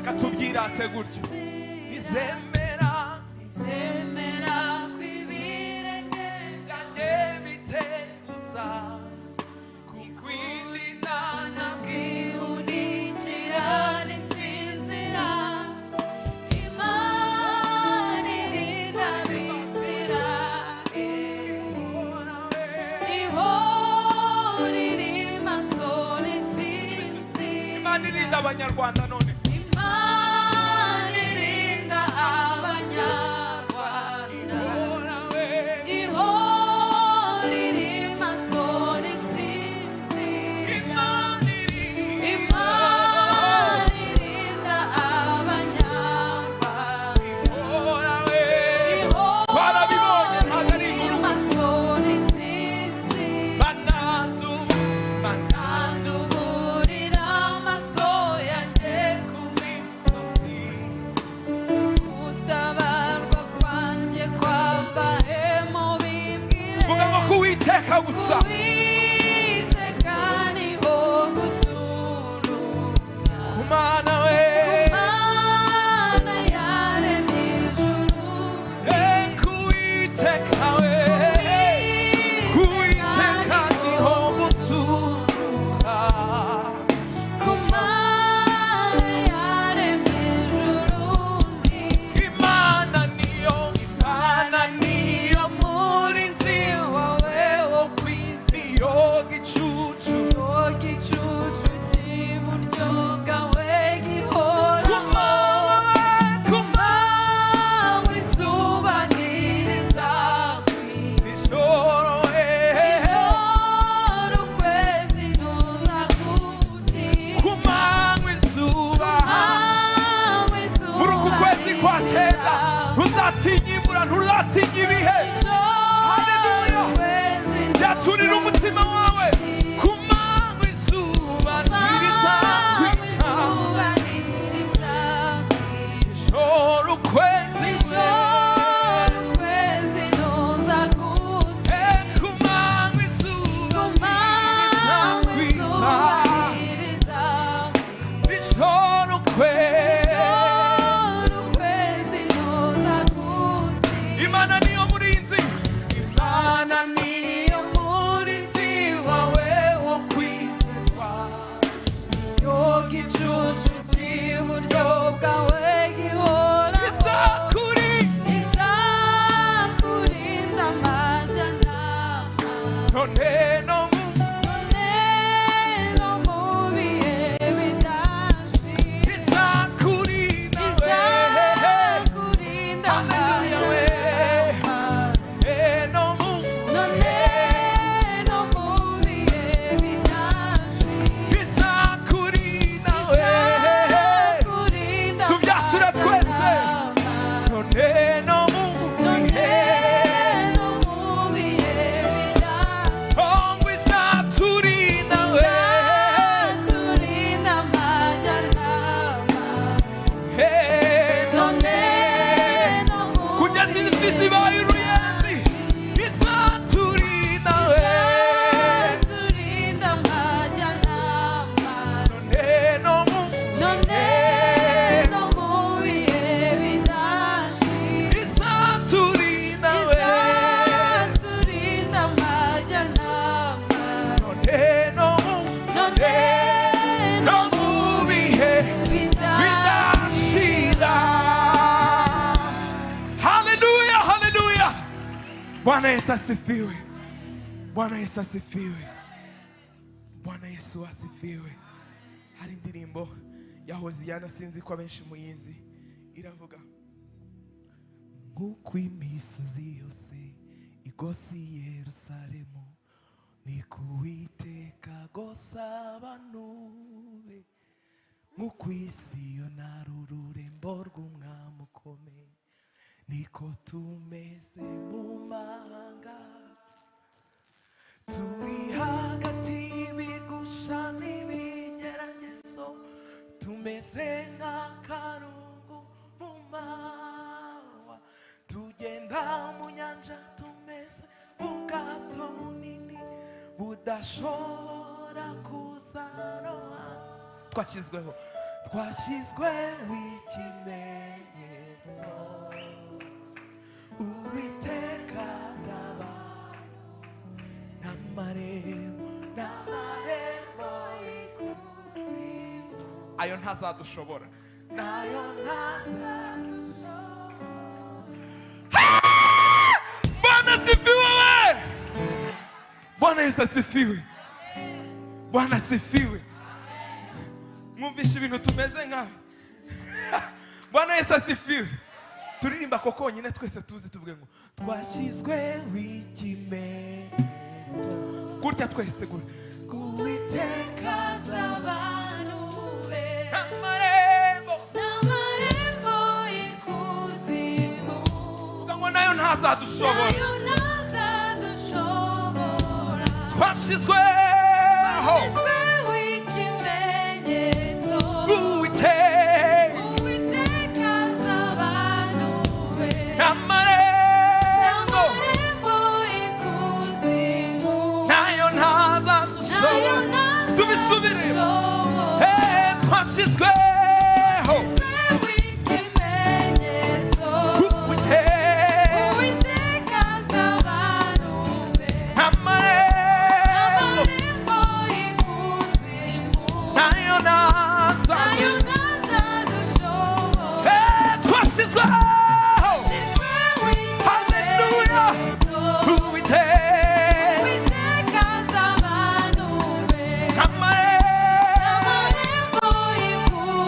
reka tubyirate gutyo izemera kw'ibirenge byanjye biteguza kukwindina nabwihunikira nisinzira Imana irinda Abisirayeli ihora iri maso nisinzira Imana irinda abanyarwanda none gusa kumana we kumana yaremye ijuru kuwiteka we kuwiteka niho guturuka kumana yaremye ijuru Imana niyo murinzi wawe gicucu cy'iburyo bwawe gihora kumanywa izuba ntirizakwira ijoro ukwezi ntuzagutinda kumanywa izuba muri uku kwezi kwa cyenda ntuzatinya imvura ntuzatinya ibihe haleluya byaturira umutima wawe kumanywa izuba ntirizakwica ijoro ukwezi ntuzagutinda kumanywa izuba ntirizakwica ijoro ukwezi ntuzagutinda Imana niyo murinzi Imana niyo murinzi wawe wo kwizerwa iyo gicucu cy'iburyo bwawe gihora izakurinda amajyanama none no mu bihe bidashira izakurinda amajyanama no mu bihe bidashira izakurinda tubyatura twese none no mu bihe ngo izaturinda amajyanama kugeza imvi zibaye uruyenzi izaturinda amajyanama none no mu bihe bidashira izaturinda amajyanama none no mu bihe bidashira. Haleluya, haleluya. Bwana Yesu asifiwe. Bwana Yesu asifiwe. Bwana Yesu asifiwe. Hari indirimbo ya Hoziyana sinzi ko abenshi muyizi iravuga nk'uko imisozi yose igose Yerusalemu niko Uwiteka agose abantu be nk'uko Siyoni ari ururembo rw'umwami ukomeye niko tumeze mu mahanga turi hagati y'ibigusha n'ibigeragezo tumeze nk'akarungu mu mahwa tugenda mu nyanja tumeze nk'ubwato bunini budashobora kuzaroha twashyizweho twashyizwe w'ikimenyetso Uwiteka azaba n'amarembo y'ikuzimu ayo ntazadushobora nayo ntazadushobora. Bwana asifiwe we! Bwana Yesu asifiwe. Bwana asifiwe. Mwumvishe ibintu tumeze nkawe. Bwana Yesu asifiwe. Turirimba ko konyine twese tuzi tuvuge ngo twashyizwe w'ikimenyetso gutya twese gutya Uwiteka az'abantu n'amarembo y'ikuzimu ngo nayo ntazadushobora twashyizweho w'ikimenyetso Uwiteka az'abantu n'amarembo y'ikuzimu nayo ntazadushobora. Tubisubiremo twashyizweho w'ikimenyetso Uwiteka az'abantu n'amarembo y'ikuzimu nayo ntazadushobora. Twashyizweho haleluya Uwiteka az'abantu n'amarembo y'ikuzimu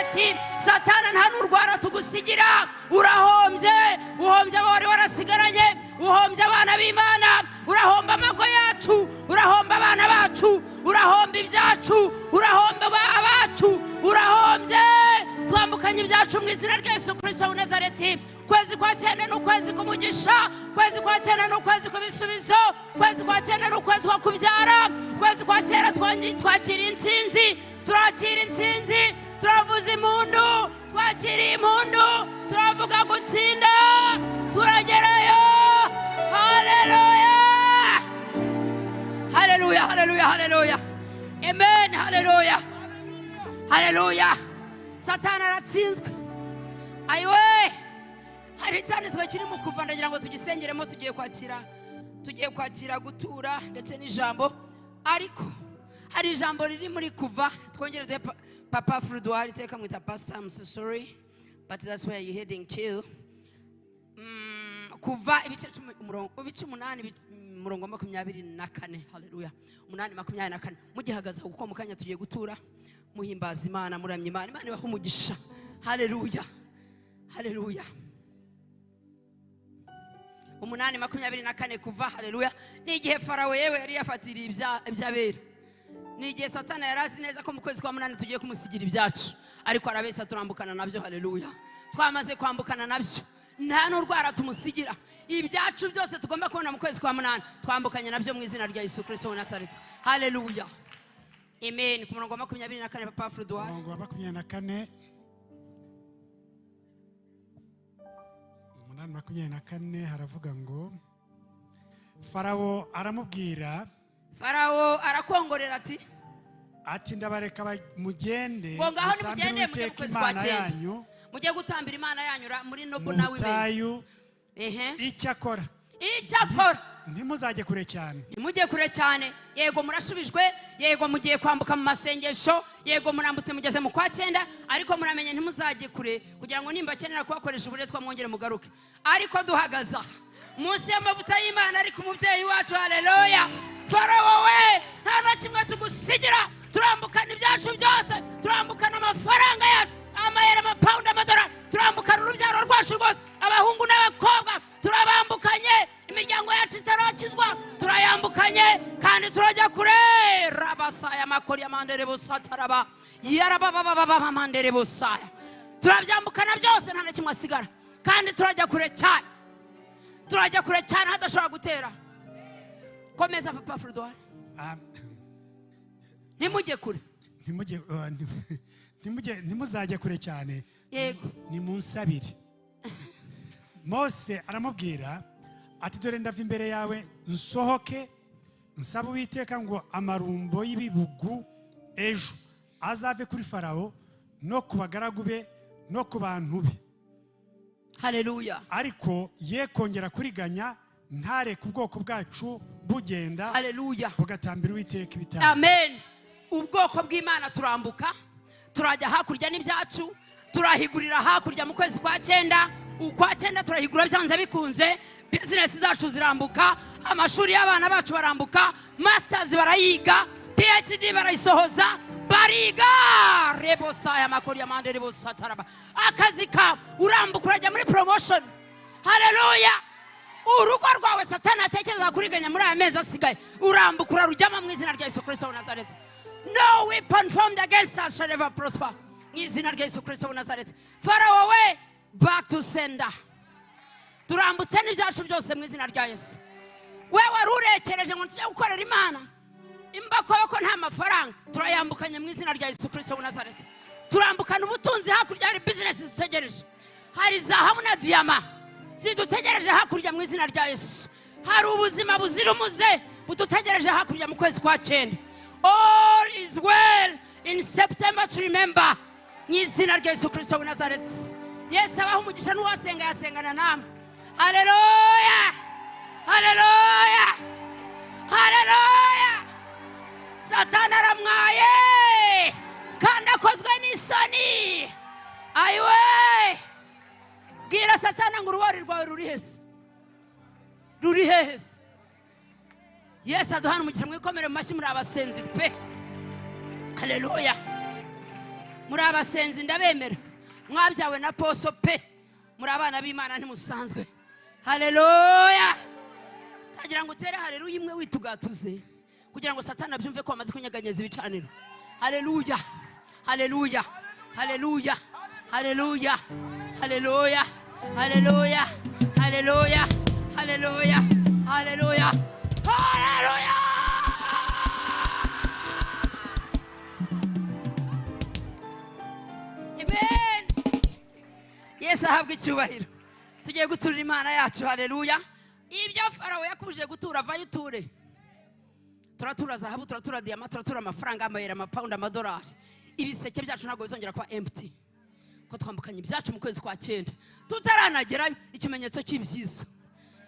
Nazareti. Satana nta n'urwara tugusigira, urahombye, uhombye abari warasigaranye, uhombye abana b'Imana, urahomba amago yacu, urahomba abana bacu, urahomba ibyacu, urahomba abacu, urahombye. Twambukanye ibyacu mu izina rya Yesu Kristo wa Nazareti. Kwezi kwa cyenda n'ukwezi kumugisha, kwezi kwa cyenda n'ukwezi kubisubizo, kwezi kwa cyenda n'ukwezi kwa kubyara, kwezi kwa cyenda twakira intsinzi, turakira intsinzi, turavuza impundu, twakira impundu, turavuga gutsinda, turagerayo. Haleluya, haleluya, haleluya, haleluya, amen, haleluya, haleluya. Satana aratsinzwe. Ayiwe, hari icyanditswe kiri mu Kuva, ndagira ngo tugisengeremo. Tugiye kwakira gutura ndetse n'ijambo, ariko hari ijambo riri muri Kuva. Twongere duhe Papa Frodoir iteka mwita pastor. I'm so sorry but that's where you're heading to. Kuva ibice 8 umurongo 24. Haleluya, 8:24. Mugihagaza kuko mu kanya tugiye gutura, muhimbaza Imana, muramya Imana, Imana ibaha umugisha. Haleluya, haleluya. 8:24 Kuva. Haleluya. Ni igihe Farawo yewe yari yafatiriye iby'abera, ni igihe Satana yarazi neza ko mu kwezi kwa 8 tugiye kumusigira ibyacu, ariko arabesa turambukana nabyo. Haleluya, twamaze kwambukana nabyo, nta n'urwara tumusigira. Ibyacu byose tugomba kubona mu kwezi kwa 8 twambukanye nabyo mu izina rya Yesu Kristo wa Nazareti. Haleluya, amen. Ku murongo 24 Papa Frodoir. Murongo 24 8:24 haravuga ngo Farawo aramubwira, Farawo arakongorera ati ndabareka mugende, ngo ngaho nimugende mujye mu kwezi kwa 9 yanyu, mujye gutambira Imana yanyu muri Nobu nawe Mutayu. Icyakora ntimuzajye kure cyane, nimujye kure cyane. Yego murashubijwe, yego mugiye kwambuka mu masengesho, yego murambutse mugeze mu kwa 9, ariko muramenye ntimuzajye kure, kugira ngo nimba kenera kubakoresha uburetwa mwongere mugaruke. Ariko duhagaza munsi y'amavuta y'Imana, ariko umubyeyi wacu. Haleluya. Farawo we, nta na kimwe tugusigira, turambukana ibyacu byose, turambukana amafaranga yacu, amayero, amapawundi, amadolari, turambukana urubyaro rwacu rwose, abahungu n'abakobwa turabambukanye, imiryango yacu itarakizwa turayambukanye, kandi turajya kure. Rabasaya makori amandere bosataraba yarababa mandere bosaya, turabyambukana byose, nta na kimwe asigara, kandi turajya kure cyane, turajya kure cyane hadashobora gutera. Komeza Papa Frodoir. Nimujye kure, ntimuzajye kure cyane, yego nimunsabire. Mose aramubwira ati, dore ndava imbere yawe nsohoke, nsaba Uwiteka ngo amarumbo y'ibibugu ejo azave kuri Farawo no ku bagaragu be no ku bantu be. Haleluya, ariko ye kongera kuriganya, ntareke ubwoko bwacu bugenda. haleluya, bugatambira Uwiteka ibitambo. amen. Ubwoko bw'Imana turambuka, turajya hakurya n'ibyacu, turahigurira hakurya mu kwezi kwa 9. Ukwa 9 turahigura byanze bikunze, business zacu zirambuka, amashuri y'abana bacu barambuka, masters barayiga, PhD barayisohoza, bariga. Rebosaya makori amande rebosataraba, akazi ka urambuka urajya muri promotion. Haleluya. Urugo rwawe Satana atekereza kuriganya muri aya mezi asigaye, urambuka urarujyama mu izina rya Yesu Kristo wa Nazareti. No weapon formed against us shall ever prosper. Mu izina rya Yesu Kristo wa Nazareti. Farawo we, back to sender. Turambutse n'ibyacu byose mu izina rya Yesu. We wari urekereje ngo tujye gukorera Imana, imbakoboko nta mafaranga, turayambukanye mu izina rya Yesu Kristo wa Nazareti. Turambukana ubutunzi hakurya, hari business zitegereje, hari zahabu na diyama zidutegereje hakurya mu izina rya Yesu. Hari ubuzima buzira umuze budutegereje hakurya mu kwezi kwa 9. All is well in September to remember. Mu izina rya Yesu Kristo wa Nazareti. Yesu abaho umugisha n'uwasenga yasengana namwe. Haleluya, haleluya, haleluya. Satana aramwaye kandi akozwe n'isoni. Ayiwe, bwira Satana ngo uruwari rwawe ruri hese, ruri hese. Yesu aduhana umugisha mwikomere mu mashyi muri abasenzi pe. Haleluya. muri abasenzi ndabemera mwabyawe na poso pe muri abana b'Imana ntimusanzwe haleluya ndagira ngo utere haleluya imwe witugatuze kugira ngo Satani abyumve ko amaze kunyeganyeza ibicaniro haleluya haleluya haleluya haleluya haleluya haleluya haleluya haleluya haleluya haleluya amen Yesu ahabwe icyubahiro tugiye guturira Imana yacu haleluya ibyo Farawo yakubuje gutura vayo uture turatura zahabu turatura diamant turatura amafaranga amayera amapaundi amadolari ibiseke byacu ntabwo bizongera kuba empty ko twambukanye ibyacu mu kwezi kwa 9 tutaranagera ikimenyetso cy'ibyiza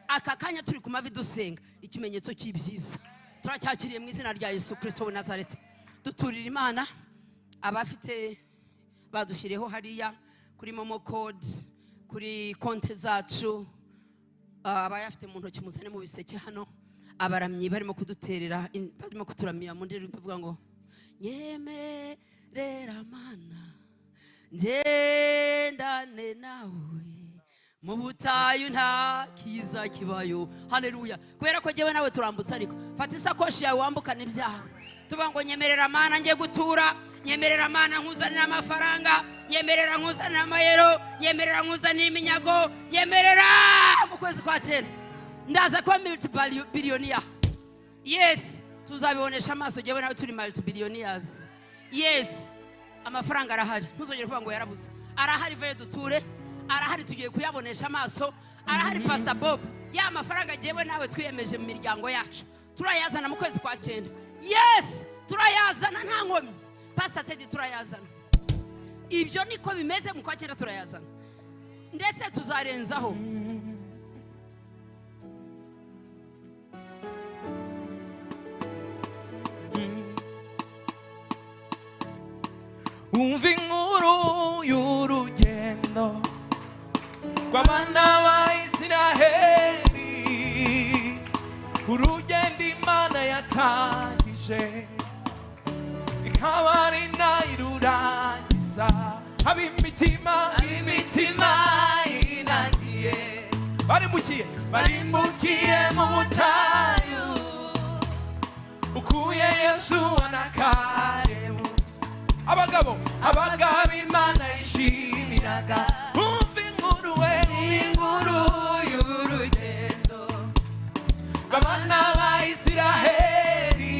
aka kanya turi ku mavi dusenga ikimenyetso cy'ibyiza turacyakiriye mu izina rya Yesu Kristo wa Nazareth duturira Imana abafite badushireho hariya kuri momo code kuri konte zacu abayafite mu ntoki muzane mu biseke hano abaramyi barimo kuduterera barimo kuturamira mu ndirimbo ivuga ngo nyemerera Mana ngendane nawe mu butayu nta kiza kibayo haleluya kubera ko jewe nawe turambutse ariko fata isakoshi yawe wambukana ibyaha tuvuga ngo nyemerera Mana ngiye gutura nyemerera Mana nkuzanira amafaranga nyemerera nkuzanira amayero nyemerera nkuzanira iminyago nyemerera mu kwezi kwa 10 ndaza kuba multi-billionaire yes tuzabibonesha amaso jewe nawe turi multi-billionaires yes amafaranga arahari ntuzongere kuvuga ngo yarabuze arahari vayo duture arahari tugiye kuyabonesha amaso arahari Pastor Bob ya mafaranga jewe nawe twiyemeje mu miryango yacu turayazana mu kwezi kwa 9 yes turayazana nta nkomi Pastor Teddy turayazana ibyo niko bimeze mu kwa 9 turayazana ndetse tuzarenzaho umva inkuru y'urugendo rw'abana ba Isiraheli urugendo Imana yatangije ikaba ari nayirurangiza ab'imitima inagiye barimbukiye mu butayu ukuye Yosuwa na Kalebu abagabo Imana yishimiraga umva inkuru y'urugendo rw'abana ba Isiraheli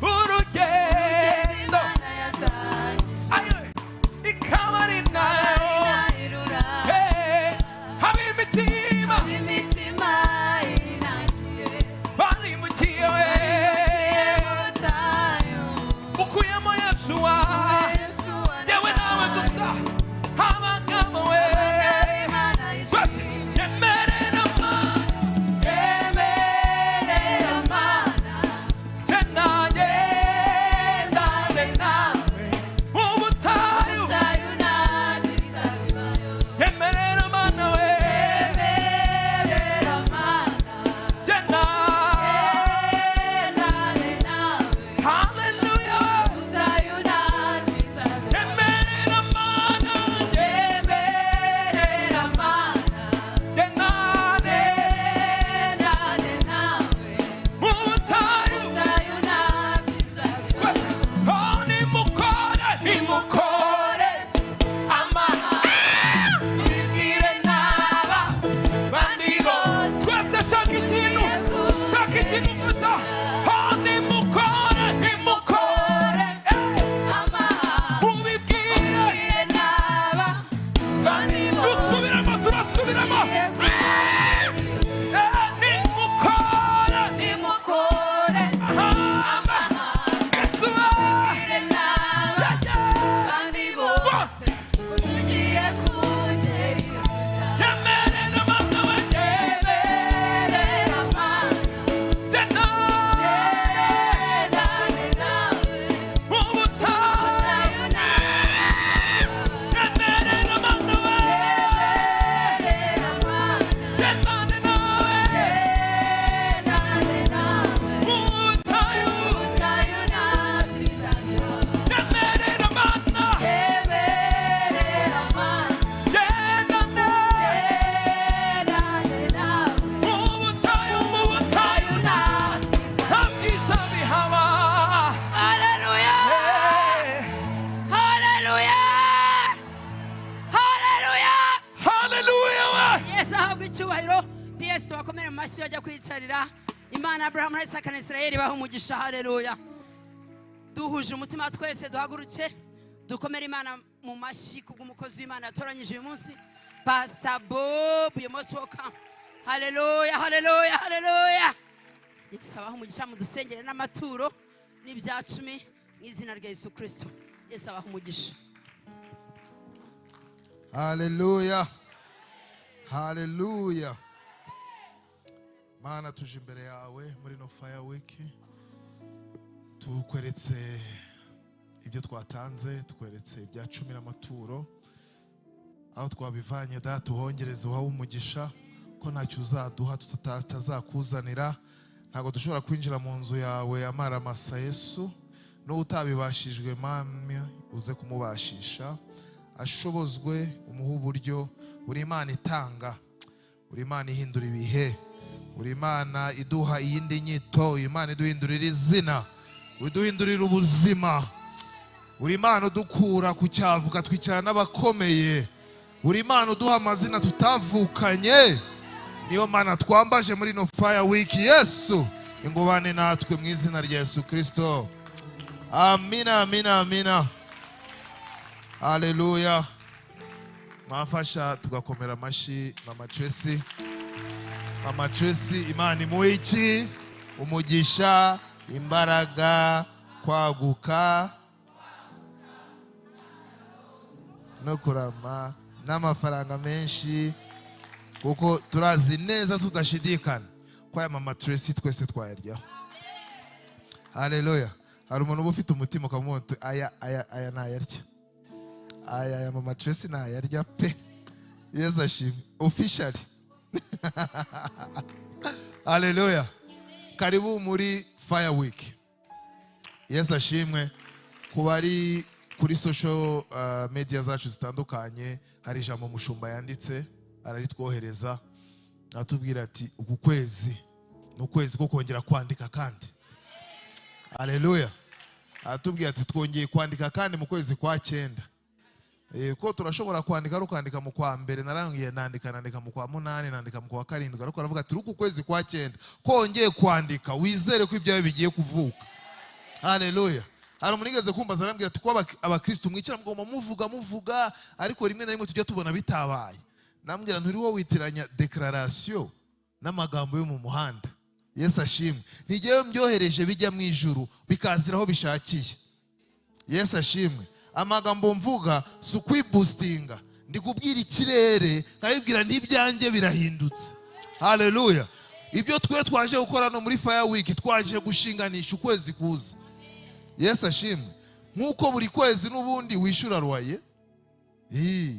urugendo Imana yatangije ikaba ari nayo ab'imitima inagiye barimbukiye ukuyemo Yosuwa yewe nawe gusa abagabo we yemerera Mana gendane nawe mu butayu yemerera Mana we gendane hallelujah yemerera Mana mu butayu nimukore bibwire n'aba bandi bose twese shaka ikintu gusa nimukore ubibwire n'aba bandi bose turasubiramo nimukore Yesuwa bandi bose tugiye yemerera Mana we yemerera Mana gendane mu butayu yemerera Mana we ahabwe icyubahiro. PS wakomere mu mashyi bajya kwicarira. Imana Abraham na Isaka na Israeli baho umugisha. Haleluya. Duhuje umutima twese duhaguruke dukomere Imana mu mashyi kubw'umukozi w'Imana yatoranyije uyu munsi. Pastor Bob, you most welcome. Haleluya, haleluya, haleluya. Yesu abaho umugisha mu dusengere n'amaturo n'ibyacumi mu izina rya Yesu Kristo. Yesu abaho umugisha. Haleluya. Haleluya. Mana tuje imbere yawe muri no fire week. Tukweretse ibyo twatanze, tukweretse ibya 10 n'amaturo. Aho twabivanye data uhongereze uhawe umugisha ko ntacyo uzaduha tutazakuzanira. Ntago dushobora kwinjira mu nzu yawe amara masa Yesu. No utabibashijwe mami uze kumubashisha. Ashobozwe umuha uburyo. Uri Imana itanga, uri Imana ihindura ibihe, uri Imana iduha iyindi nyito, Imana iduhindurira izina, uduhindurira ubuzima, uri Imana udukura ku cyavuga twicara n'abakomeye, uri Imana uduha amazina tutavukanye. Niyo Mana twambaje muri no fire week. Yesu ingubane natwe mu izina rya Yesu Kristo. Amina, amina, amina. Haleluya. Mwafasha tugakomera amashi Mama Tracy. Mama Tracy, Imana imuhe iki? Umugisha, imbaraga, kwaguka no kurama n'amafaranga menshi, kuko turazi neza tudashidikana ko aya Mama Tracy twese twayaryaho. Haleluya. Hari umuntu uba ufite umutima ukamuta aya nayarya. Aya Mama Tracy nayarya pe. Yesu ashimwe. Officially. Haleluya. Karibu muri Fire Week. Yesu ashimwe. Kubari kuri social media zacu zitandukanye, hari ijambo umushumba yanditse araritwohereza atubwira ati uku kwezi n'ukwezi ko kongera kwandika kandi. Haleluya. Atubwira ati twongeye kwandika kandi mu kwezi kwa 9. Ko turashobora kwandika rukandika mu kwa mbere, narangiye nandika mu kwa 8, nandika mu kwa 7, ariko aravuga ati uku kwezi kwa 9 kongeye kwandika, wizere ko ibyawe bigiye kuvuka. Haleluya. Hari umuntu igeze kumbaza arambwira ati ko abakristo mwicara mugomba muvuga ariko rimwe na rimwe tujya tubona bitabaye. Nambwira nturi wo witiranya declaration n'amagambo yo mu muhanda. Yesu ashimwe. Ntigiye mbyohereje bijya mu ijuru bikaziraho bishakiye. Yesu ashimwe. Amagambo mvuga su kwiboostinga, ndi kubwira ikirere nkabibwira n'ibyanjye birahindutse. Haleluya. Ibyo twaje gukora no muri Fire Week, twaje gushinganisha ukwezi kuza. Yesu ashimwe. Nkuko buri kwezi n'ubundi wishura rwaye,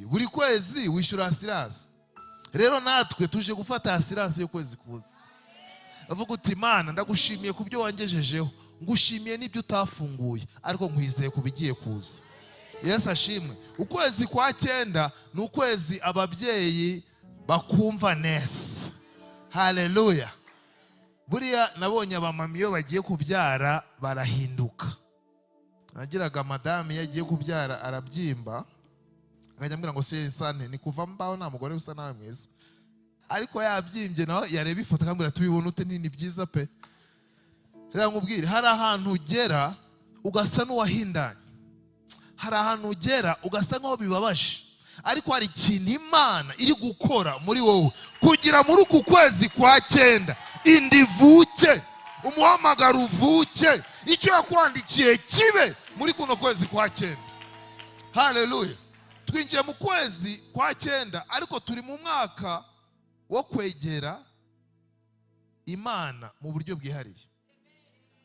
buri kwezi wishura assurance. Rero natwe tuje gufata assurance yo kwezi kuza. Avuga uti Imana ndagushimiye kubyo wangejejeho, ngushimiye n'ibyo utafunguye, ariko nkwizeye kubigiye kuza. Yesu ashimwe. Ukwezi kwa 9 ni ukwezi ababyeyi bakumva neza. Haleluya. Buriya nabonye abamama iyo bagiye kubyara barahinduka. Nagiraga madame yagiye kubyara arabyimba, nkajya mbwira ngo sante ni kuva mbaho nta mugore usa nawe mwiza. Ariko yabyimbye nawe yareba ifoto akambwira tubibona ute nini byiza pe. Rero nkubwire, hari ahantu ugera ugasa n'uwahindanye, hari ahantu ugera ugasa nk'aho bibabaje, ariko hari ikintu Imana iri gukora muri wowe kugira muri uku kwezi kwa 9 indivuke, umuhamagaro uvuke, icyo yakwandikiye kibe muri kuno kwezi kwa 9. Haleluya. Twinjiye mu kwezi kwa 9 ariko turi mu mwaka wo kwegera Imana mu buryo bwihariye.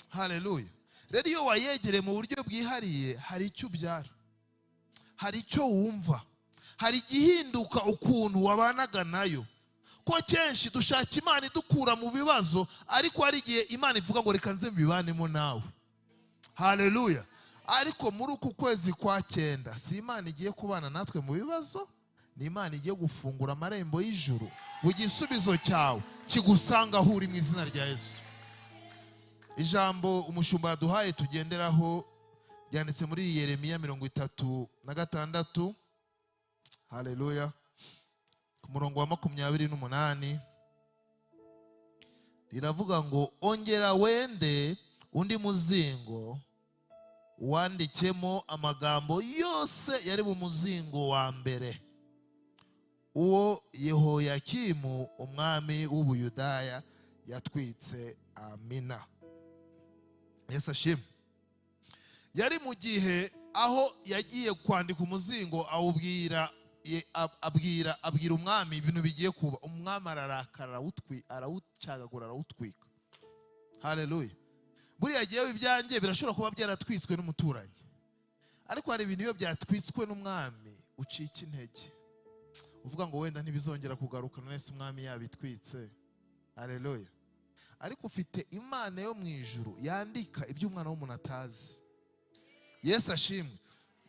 Haleluya. Rero iyo wayegereye mu buryo bwihariye hari icyo ubyara, hari icyo wumva, hari igihinduka ukuntu wabanaga nayo. Ko kenshi dushaka Imana idukura mu bibazo, ariko hari igihe Imana ivuga ngo reka nze mbibanemo nawe. Haleluya. Ariko muri uku kwezi kwa 9 si Imana igiye kubana natwe mu bibazo, ni Imana igiye gufungura amarembo y'ijuru, bugisubizo cyawe kigusanga aho uri mu izina rya Yesu. Ijambo umushumba yaduhaye tugenderaho ryanditse muri Yeremiya 36. Haleluya. ku murongo wa 28 riravuga ngo ongera wende undi muzingo wandikemo amagambo yose yari mu muzingo wa mbere uwo Yehoyakimu umwami w'Ubuyudaya yatwitse. Amina. Yesu ashimwe. Yari mu gihe aho yagiye kwandika umuzingo abwira umwami ibintu bigiye kuba. Umwami ararakara arawucagagura arawutwika. Haleluya. Buriya gihe ibyanjye birashobora kuba byaratwitswe n'umuturanyi, ariko hari ibintu iyo byatwitswe n'umwami ucika intege, uvuga ngo wenda ntibizongera kugaruka none se umwami yabitwitse. Haleluya. Ariko ufite Imana yo mu ijuru yandika ibyo umwana w'umuntu atazi. Yesu ashimwe.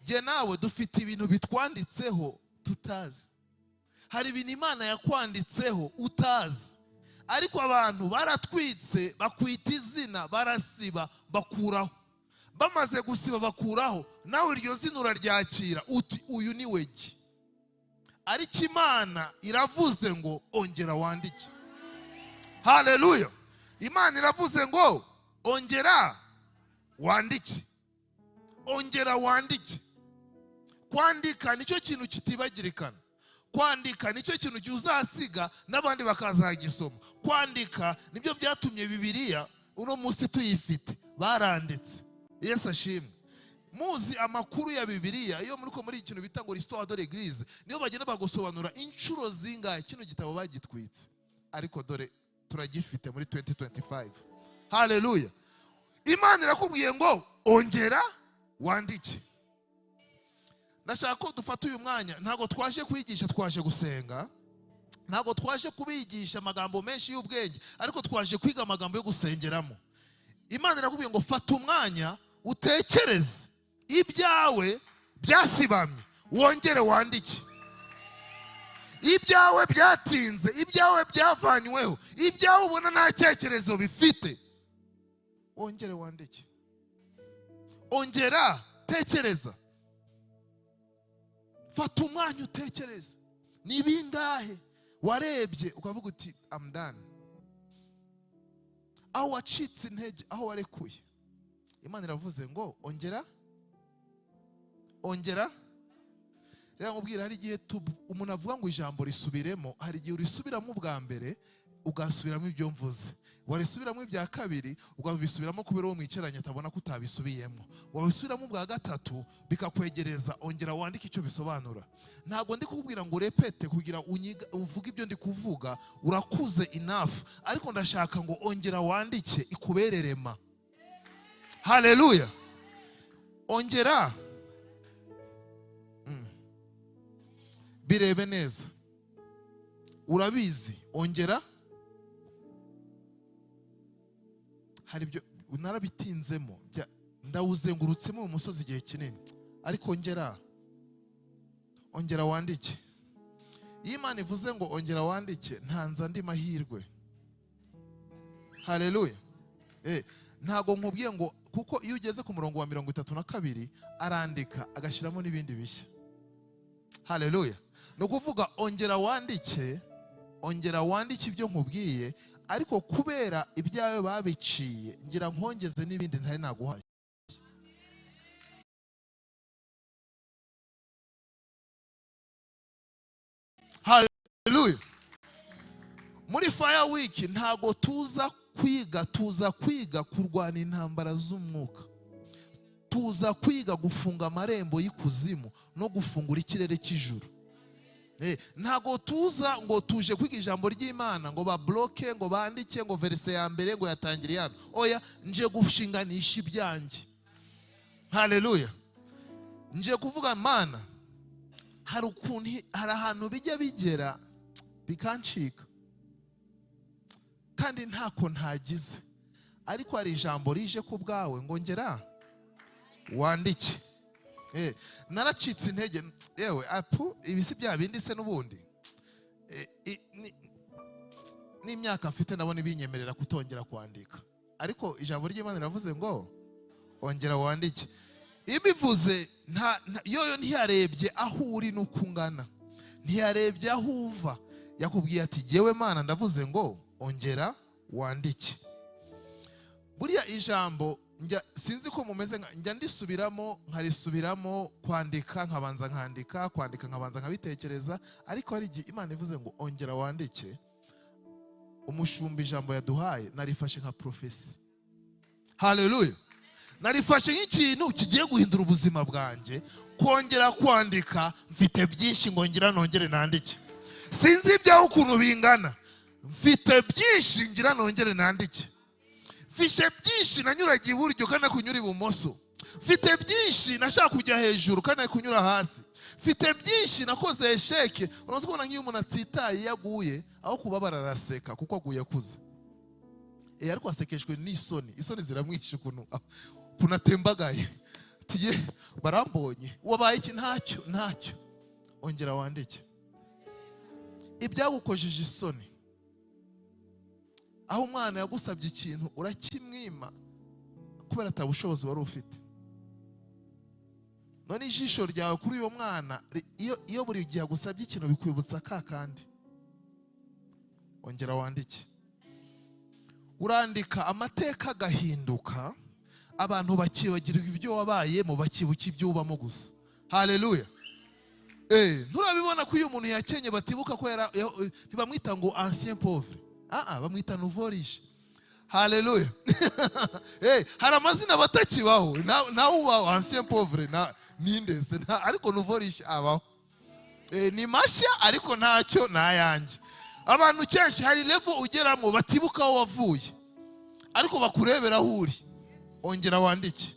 Jye nawe dufite ibintu bitwanditseho tutazi. Hari ibintu Imana yakwanditseho utazi, ariko abantu baratwitse bakwita izina, barasiba bakuraho. Bamaze gusiba bakuraho, nawe iryo zina uraryakira uti uyu ni wegi. Ariko Imana iravuze ngo ongera wandike. Haleluya. Imana iravuze ngo ongera wandike. Ongera wandike. Kwandika nicyo kintu kitibagirikana. Kwandika nicyo kintu cyuzasiga n'abandi bakazagisoma. Kwandika nibyo byatumye Bibiliya uno munsi tuyifite. Baranditse. Yesu ashimwe. Muzi amakuru ya Bibiliya iyo muri ikintu bita ngo l'histoire de l'église, niyo bagenda bagusobanura inshuro zingahe kino gitabo bagitwitse, ariko dore turagifite muri 2025. Haleluya. Imana irakubwiye ngo ongera wandike. Ndashaka ko dufata uyu mwanya, ntago twaje kwigisha, twaje gusenga. Ntago twaje kubigisha amagambo menshi y'ubwenge, ariko twaje kwiga amagambo yo gusengeramo. Imana irakubwiye ngo fata umwanya utekereze ibyawe byasibamye, wongere wandike. Ibyawe byatinze, ibyawe byavanyweho, ibyawe ubona nta cyerekezo bifite, wongere wandike. Ongera tekereza. Fata umwanya utekereza. Ni bingahe warebye ukavuga uti I'm done, aho wacitse intege, aho warekuye. Imana iravuze ngo ongera rero nkubwira, hari igihe umuntu avuga ngo ijambo risubiremo, hari igihe urisubiramo ubwa mbere ugasubiramo ibyo mvuze, warisubiramo ibya kabiri ukabisubiramo kubera uwo mwicaranye atabona ko utabisubiyemo, wabisubiramo ubwa gatatu bikakwegereza. Ongera wandike icyo bisobanura. Ntabwo ndi kukubwira ngo urepete kugira uvuge ibyo ndi kuvuga, urakuze enough, ariko ndashaka ngo ongera wandike ikubererema. Haleluya. Ongera birebe neza, urabizi. Ongera, hari ibyo narabitinzemo, ndawuzengurutsemo uyu musozi igihe kinini, ariko ongera wandike. Iyo Imana ivuze ngo ongera wandike, ntanze andi mahirwe. Haleluya. Ntago nkubwiye ngo, kuko iyo ugeze ku murongo wa 32 arandika agashyiramo n'ibindi bishya. Haleluya. No kuvuga ongera wandike ibyo nkubwiye, ariko kubera ibyawe babiciye ngira nkongeze n'ibindi ntari naguhaye. Haleluya. Muri Fire Week ntago tuza kwiga kurwana intambara z'umwuka. Tuza kwiga gufunga amarembo y'ikuzimu no gufungura ikirere cy'ijuru. Ntago tuza ngo tuje kwiga ijambo ry'Imana ngo babloke, ngo bandike ngo verse ya mbere ngo yatangire hano. Oya, nje gushinganisha ibyanjye. Haleluya. Nje kuvuga Mana, hari ahantu bijya bigera bikancika, kandi ntako ntagize, ariko hari ijambo rije ku bwawe ngo ongera wandike. Naracitse intege, yewe ibisi bya bindi se n'ubundi n'imyaka mfite ndabona ibinyemerera kutongera kwandika, ariko ijambo ry'Imana riravuze ngo ongera wandike. Ibivuze yoyo ntiyarebye aho uri n'uko ungana, ntiyarebye aho uva, yakubwiye ati jyewe Mana ndavuze ngo ongera wandike. Buriya ijambo sinzi ko mumeze njya ndisubiramo nkarisubiramo, kwandika nkabanza nkandika, kwandika nkabanza nkabitekereza, ariko hari igihe Imana ivuze ngo ongera wandike. Umushumba ijambo yaduhaye narifashe nka profesi. Haleluya. Narifashe nk'ikintu kigiye guhindura ubuzima bwanjye, kongera kwandika. Mfite byinshi ngo ngira nongere nandike. Sinzi ibyaho ukuntu bingana, mfite byinshi ngira nongere nandike. Mfite byinshi nanyuragiye iburyo kandi kunyura ibumoso. Mfite byinshi nashaka kujya hejuru kandi kunyura hasi. Mfite byinshi nakoze esheke. Unazi kubona nk'iyo umuntu atsitaye yaguye, aho kubabara araseka kuko aguye akuze. Ariko asekeshwe n'isoni. Isoni ziramwishe ukuntu kunatembagaye. Tiye barambonye. Wabaye iki? Ntacyo. Ongera wandike. Ibyagukojeje isoni. Aho umwana yagusabye ikintu urakimwima kubera atabushobozi wari ufite. None ijisho ryawe kuri uyo mwana iyo buri gihe agusabye ikintu bikwibutsa kandi. Ongera wandike. Urandika amateka agahinduka, abantu bakibagirwa ibyo wabayemo, bakibuka ibyo ubamo gusa. Haleluya. Nturabibona ko iyo umuntu yakenye batibuka ko ntibamwita ngo ancien pauvre. Bamwita nouveau riche. Haleluya. Hari amazina batakibaho. Nawe ubaho ancien pauvre nindese, ariko nouveau riche abaho. Ni mashya ariko ntacyo nayanjye. Abantu kenshi hari level ugeramo batibuka aho wavuye, ariko bakurebera aho uri. Ongera wandike.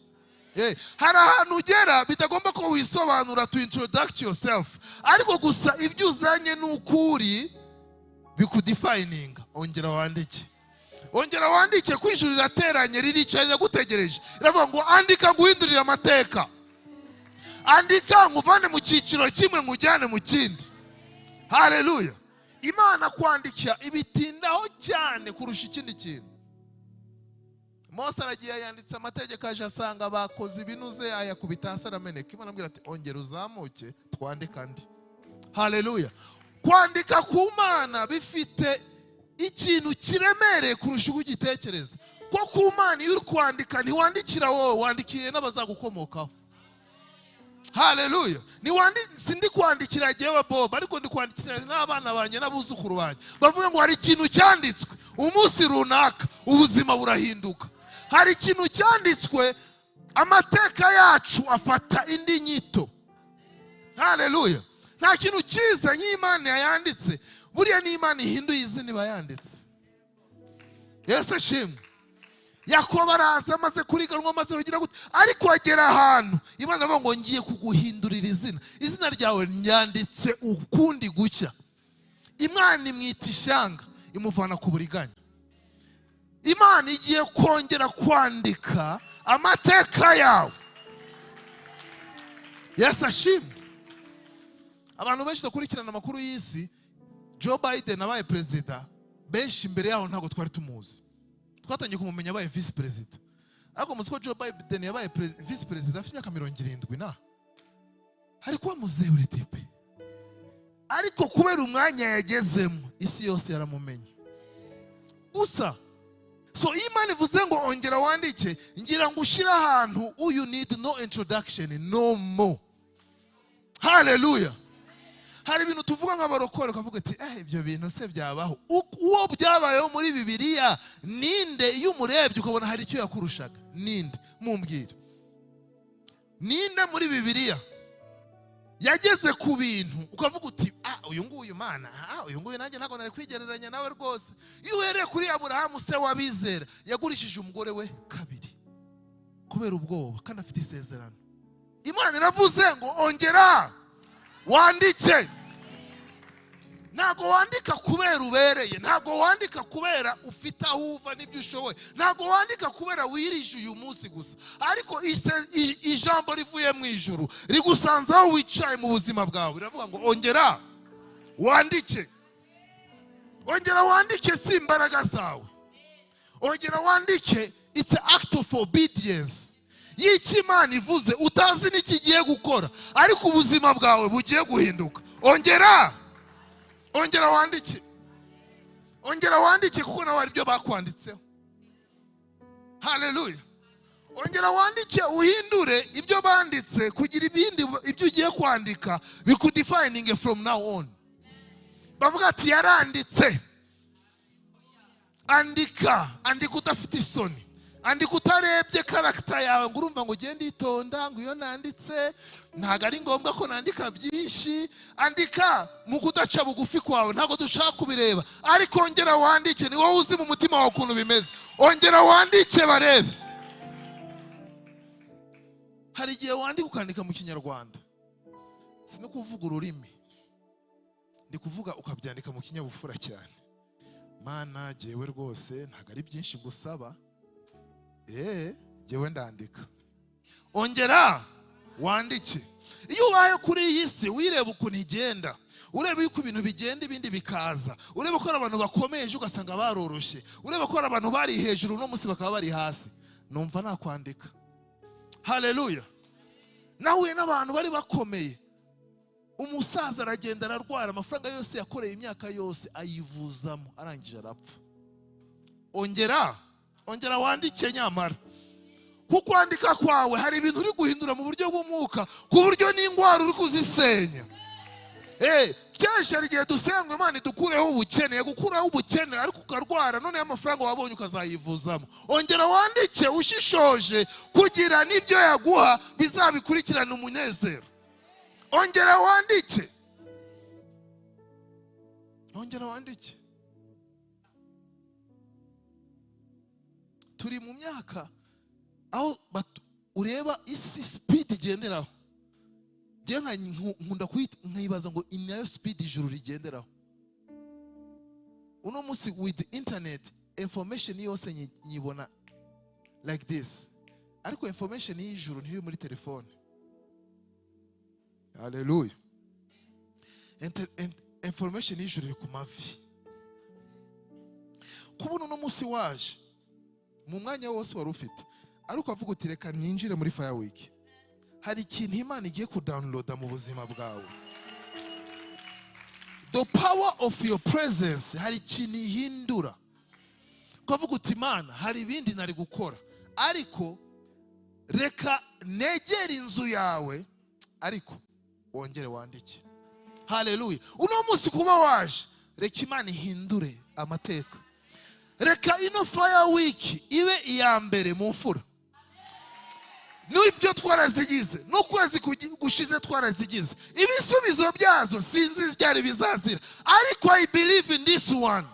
Hari ahantu ugera bitagomba ko wisobanura to introduce yourself, ariko gusa ibyo uzanye n'ukuri bikudefininga. Ongera wandike. Ongera wandike. Kw'ijuru rirateranye riricaye gutegereje, iravuga ngo andika nguhindurire amateka. Andika nguvane mu cyiciro kimwe ngujyane mu kindi. Haleluya. Imana kwandikira ibitindaho cyane kurusha ikindi kintu. Mose aragiye yanditse amategeko aje asanga bakoze ibinuze ayakubita hasi arameneka. Imana ambwira ati ongera uzamuke twandika andi. Haleluya. Kwandika ku Mana bifite ikintu kiremereye kurusha uko ugitekereza. Ko ku Mana iyo uri kwandika ntiwandikira wowe, wandikiye n'abazagukomokaho. Haleluya. Sindi kwandikira jewe Bob, ariko ndi kwandikira n'abana banjye n'abuzukuru banjye. Bavuga ngo hari ikintu cyanditswe umunsi runaka ubuzima burahinduka. Hari ikintu cyanditswe amateka yacu afata indi nyito. Haleluya. Nta kintu cyiza nk'Imana yayanditse. Buriya n'Imana ihinduye izina iba yanditse. Yesu ashimwe. Yakobo araza amaze kuriganwa amaze kugira gute, ariko agera ahantu Imana avuga ngo ngiye kuguhindurira izina. Izina ryawe ryanditse ukundi gucya. Imana imwita ishyanga imuvana ku buriganya. Imana igiye kongera kwandika amateka yawe. Yesu ashimwe. Abantu benshi bakurikirana amakuru y'isi, Joe Biden abaye perezida, benshi imbere yaho ntabwo twari tumuzi. Twatangiye kumumenya abaye vice perezida. Ariko muzi ko Joe Biden yabaye vice perezida afite imyaka 70 na. Ariko wamuzeure tipe. Ariko kubera umwanya yagezemo isi yose yaramumenye. Gusa Imana ivuze ngo ongera wandike, ngira ngo ushira ahantu you need no introduction no more. Haleluya. Hari ibintu tuvuga nk'abarokore ukavuga ati ibyo bintu se byabaho. Uwo byabayeho muri Bibiliya ninde iyo umurebye ukabona hari icyo yakurushaga? Ninde? Mumbwire. Ninde muri Bibiliya yageze ku bintu ukavuga uti uyu nguyu Mana, uyu nguyu nanjye ntabwo nari kwigereranya nawe rwose. Iyo uhereye kuri Aburahamu se wabizera, yagurishije umugore we kabiri kubera ubwoba kandi afite isezerano. Imana iravuze ngo ongera wandike. Ntago wandika kubera ubereye, ntago wandika kubera ufite aho uva n'ibyo ushoboye, ntago wandika kubera wirije uyu munsi gusa, ariko ijambo rivuye mu ijuru rigusanze aho wicaye mu buzima bwawe, riravuga ngo ongera wandike. Ongera wandike si imbaraga zawe. Ongera wandike, it's an act of obedience. Y'iki Imana ivuze utazi n'ikigiye gukora, ariko ubuzima bwawe bugiye guhinduka. Ongera ongera wandike, ongera wandike kuko nawe aribyo bakwanditseho. Haleluya. Ongera wandike uhindure ibyo banditse kugira ibindi ibyo ugiye kwandika bikudefining from now on. Bavuga ati yaranditse. Andika udafite isoni, andika utarebye karakita yawe ngo urumva ngo ugende itonda ngo iyo nanditse ntago ari ngombwa ko nandika byinshi. Andika mu kudaca bugufi kwawe, ntago dushaka kubireba, ariko ongera wandike. Ni wowe uzi mu mutima wawe ukuntu bimeze. Ongera wandike barebe. Hari igihe wandika ukandika mu Kinyarwanda, si no kuvuga ururimi, ndi kuvuga ukabyandika mu kinyabufura cyane. Mana jewe rwose ntago ari byinshi gusaba, jewe ndandika. Ongera wandike. Iyo ubaye kuri iyi si wireba ukuntu igenda, ureba yuko ibintu bigenda ibindi bikaza, ureba ko abantu bakomeje ugasanga baroroshye, ureba ko abantu bari hejuru no munsi bakaba bari hasi, numva nakwandika. Haleluya. Nahuye n'abantu bari bakomeye, umusaza aragenda ararwara, amafaranga yose yakoreye imyaka yose ayivuzamo, arangije arapfa. Ongera wandike nyamara. Kuko kwandika kwawe hari ibintu uri guhindura mu buryo bw'umwuka, ku buryo n'indwara uri kuzisenya. Kenshi hari igihe dusenga Imana idukureho ubukene, yagukuraho ubukene ariko ukarwara, none amafaranga wabonye ukazayivuzamo. Ongera wandike ushishoje kugira n'ibyo yaguha bizabikurikirana umunezero. Ongera wandike. Ongera wandike. Turi mu myaka aho ureba isi speed igenderaho. Je nkunda nkibaza ngo inayo speed ijuru rigenderaho. Uno munsi with the internet information yose nyibona like this, ariko information y'ijuru ntiri muri telefone. Hallelujah. Information y'ijuru iri ku mavi. Kubona uno munsi waje mu mwanya wose wari ufite, ariko avuga uti reka ninjire muri Fire Week, hari ikintu Imana igiye kudownloada mu buzima bwawe. The power of your presence hari ikintu ihindura. Ukavuga uti Imana hari ibindi nari gukora, ariko reka negere inzu yawe, ariko wongere wandike. Haleluya. Uno munsi kuba waje, reka Imana ihindure amateka. Reka ino Fire Week ibe iya mbere mu mfura. N'ibyo twarazigize, n'ukwezi gushize twarazigize, ibisubizo byazo sinzi byari bizazira, ariko I believe in this one.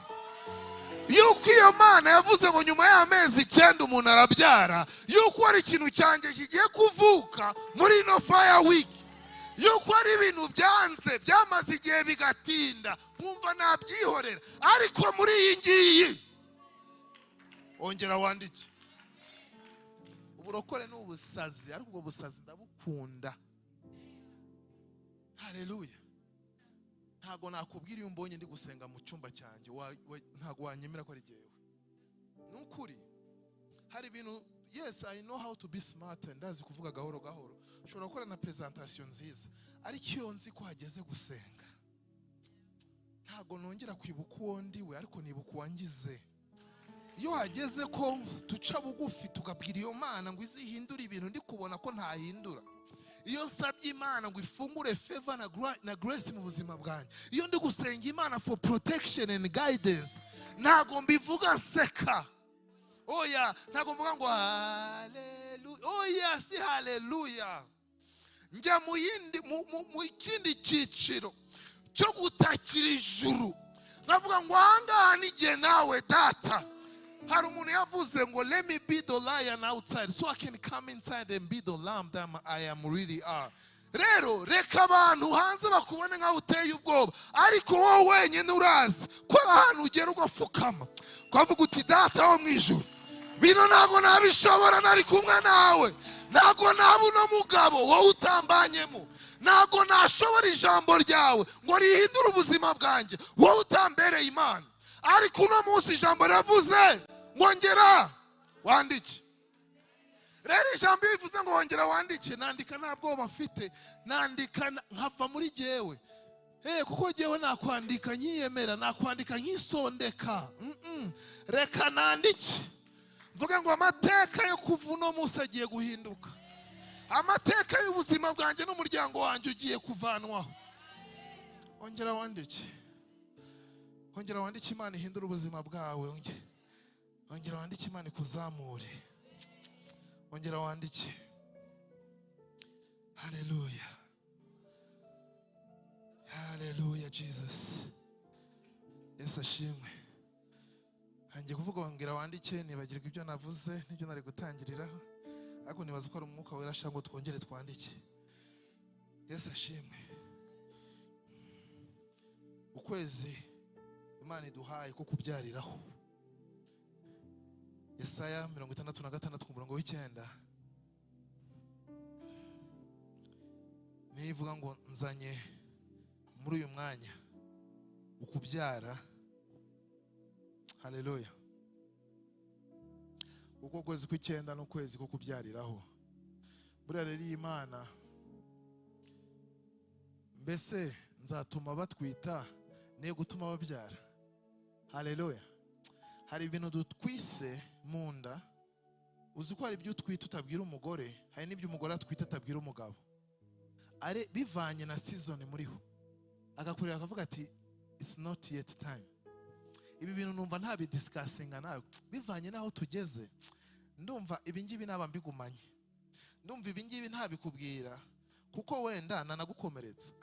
Yuko iyo Mana yavuze ngo nyuma y'amezi 9 umuntu arabyara, yuko ari ikintu cyanjye kigiye kuvuka muri ino Fire Week. Yuko ari ibintu byanze byamaze igihe bigatinda, wumva nabyihorera, ariko muri iyi ngiyi ongera wandike. Uburokore n'ubusazi, ariko ubwo busazi ndabukunda. Haleluya. Ntago nakubwira iyo mbonye ndi gusenga mu cyumba cyanjye ntago wanyemera ko ari jewe. Nukuri hari ibintu, yes I know how to be smart, ndazi kuvuga gahoro gahoro, ushobora gukora na presentation nziza, ariko iyo nzi ko hageze gusenga ntago nongera kwibuka uwo ndiwe, ariko nibuka uwangize. Iyo hageze ko tuca bugufi tukabwira iyo Mana ngo izihindura ibintu ndi kubona ko ntahindura, iyo nsabye Imana ngo ifungure favor na grace mu buzima bwanjye, iyo ndi gusenga Imana for protection and guidance, ntago mbivuga nseka. Oya, ntago mvuga ngo haleluya. Oya, si haleluya. Njya mu ikindi cyiciro cyo gutakira ijuru, nkavuga ngo ahangaha n'igihe nawe data. Hari umuntu yavuze ngo let me be the lion outside so I can come inside and be the lamb that I am really are. Rero reka abantu hanze bakubone nkaho uteye ubwoba, ariko wowe wenyine urazi ko ahantu ugera ugafukama ukavuga uti data wo mu ijuru, bino ntabwo nabishobora nari kumwe nawe, ntabwo naba uno mugabo wowe utambanyemo, ntabwo nashobora ijambo ryawe ngo rihindure ubuzima bwanjye wowe utambereye Imana. Ariko uno munsi ijambo riravuze ngongera wandike. Rero ijambo bivuze ngo wongera wandike, nandika nta bwoba mfite, nandika nkava muri jewe. kuko ngewe nakwandika nkiyemera, nakwandika nkisondeka. Reka nandike mvuga ngo amateka yo kuva uno munsi agiye guhinduka, amateka y'ubuzima bwanjye n'umuryango wanjye ugiye kuvanwaho. Ongera wandike, ongera wandike, Imana ihindura ubuzima bwawe. Ongera wandike, Imana ikuzamure. Ongera wandike. Haleluya, haleluya, Jesus. Yesu ashimwe. Hangiye kuvuga ongera wandike, nibagirwa ibyo navuze n'ibyo nari gutangiriraho, ariko nibaza ko ari umwuka wera ashaka ngo twongere twandike. Yesu ashimwe. Ukwezi Imana iduhaye ko kubyariraho. Yesaya 66 ku murongo w'9 nivuga ngo nzanye muri uyu mwanya ukubyara. Haleluya. Uko kwezi kw'icyenda n'ukwezi ko kubyariraho. Buriya rero Imana, mbese nzatuma batwita ne gutuma babyara. Haleluya. Hari ibintu dutwise mu nda, uzi ko hari ibyo utwita utabwira umugore, hari n'ibyo umugore atwita atabwira umugabo, ari bivanye na season muriho. Agakurira akavuga ati it's not yet time. Ibi bintu numva nta bidiscussinga nawe, bivanye naho tugeze. Ndumva ibingibi naba mbigumanye, ndumva ibingibi nta bikubwira kuko wenda nanagukomeretsa.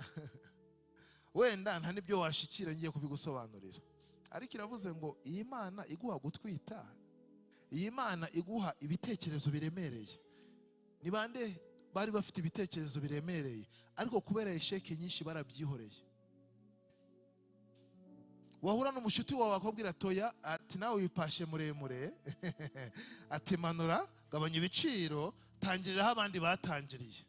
Wenda nta nibyo washikira ngiye kubigusobanurira. Ariko iravuze ngo iyi Mana iguha gutwita, iyi Mana iguha ibitekerezo biremereye. Ni bande bari bafite ibitekerezo biremereye ariko kubera isheke nyinshi barabyihoreye? Wahura n'umushuti wawe akubwira toya, ati nawe wipashe muremure, ati manura, gabanya ibiciro, tangiriraho abandi batangiriye.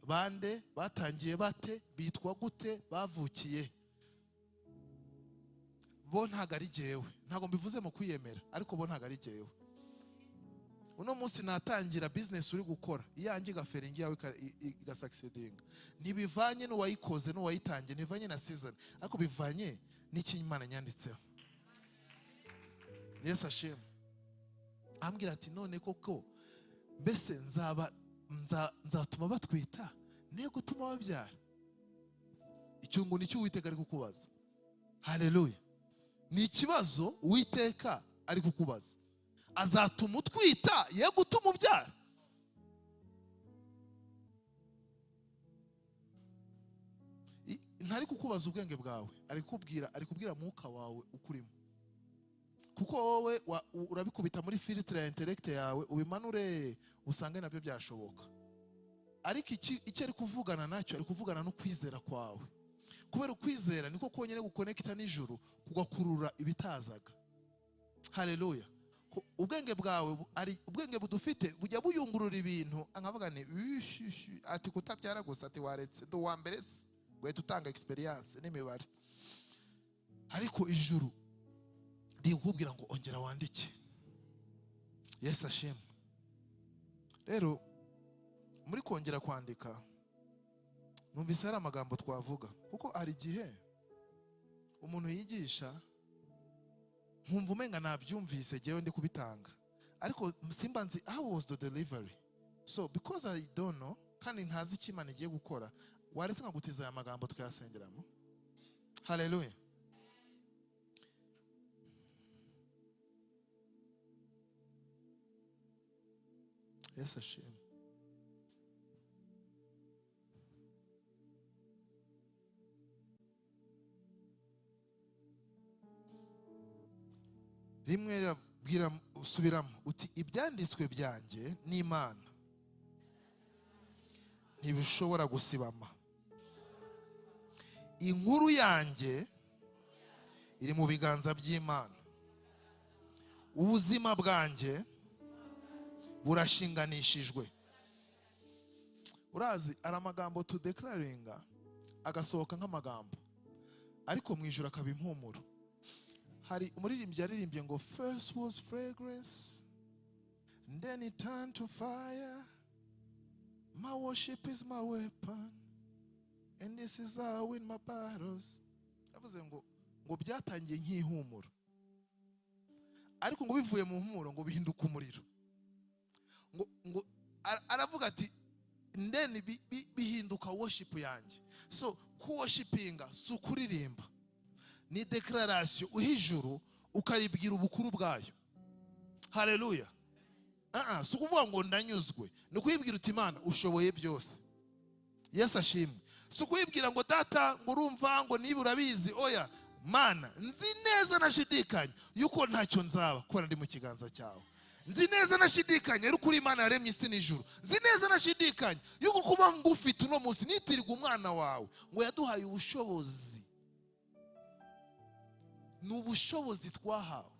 Bande batangiye bate? Bitwa gute? Bavukiye? Bo ntago ari jewe, ntago mbivuze mu kwiyemera, ariko bo ntago ari jewe. Uno munsi natangira business uri gukora, iyanjye igaferingi yawe igasucceedinga, ntibivanye n'uwayikoze n'uwayitangiye, ntibivanye na season, ariko bivanye n'iki Imana nyanditseho. Yesu ashimwe. Ambwira ati none koko mbese nzatuma batwita ne gutuma babyara? Icyo ngo nicyo Uwiteka ari kukubaza. Haleluya. Ni ikibazo Uwiteka ari kukubaza. Azatuma utwita ye gutuma ubyara? Ntari kukubaza ubwenge bwawe, ari kubwira mwuka wawe ukurimo. Kuko wowe urabikubita muri filtre ya intellect yawe, ubimanure usange nabyo byashoboka. Ariko icyo ari kuvugana nacyo, ari kuvugana no kwizera kwawe. Kubera ukwizera niko konyene gukonekita n'ijuru, kugakurura ibitazaga. Haleluya. Ubwenge bwawe ari ubwenge budufite bujya buyungurura ibintu, ankavuga ni ati kutabyara gusa, ati waretse ndo wa mbere se gwe tutanga experience n'imibare. Ariko ijuru rikubwira ngo ongera wandike. Yesu ashimwe. Rero muri kongera kwandika, numvise hari amagambo twavuga, kuko hari igihe umuntu yigisha nkumva umenga nabyumvise jewe ndi kubitanga, ariko simba nzi how was the delivery. So because I don't know, kandi ntazi icyo Imana igiye gukora, waretse nkagutiza aya magambo tukayasengeramo. Haleluya. Yesu ashimwe. Rimwe rabwira usubiramo uti ibyanditswe byanjye n'Imana ntibishobora gusibama. Inkuru yanjye iri mu biganza by'Imana. Ubuzima bwanjye burashinganishijwe. Urazi ari amagambo to declaringa agasohoka nk'amagambo, ariko mu ijuru akaba impumuro. Hari umuririmbyi yaririmbye ngo first was fragrance, and then it turned to fire. My worship is my weapon, and this is how I win my battles. Yavuze ngo byatangiye nk'ihumuro, ariko ngo bivuye mu humuro ngo bihinduka umuriro. Ngo aravuga ati ndeni bihinduka worship yanjye. So ku worshipinga si ukuririmba, ni declaration uhijuru ukaribwira ubukuru bwayo. Haleluya. Si ukuvuga ngo ndanyuzwe, ni ukuyibwira uti Imana ushoboye byose. Yesu ashimwe. Si ukuyibwira ngo data ngo urumva ngo niba urabizi, oya Mana nzi neza nashidikanya yuko ntacyo nzaba kubera ndi mu kiganza cyawe. Nzi neza nashidikanya yuko uri Imana yaremye isi n'ijuru. Nzi neza nashidikanya yuko kuba ngufite uno munsi nitirirwa umwana wawe ngo yaduhaye ubushobozi. Ni ubushobozi twahawe.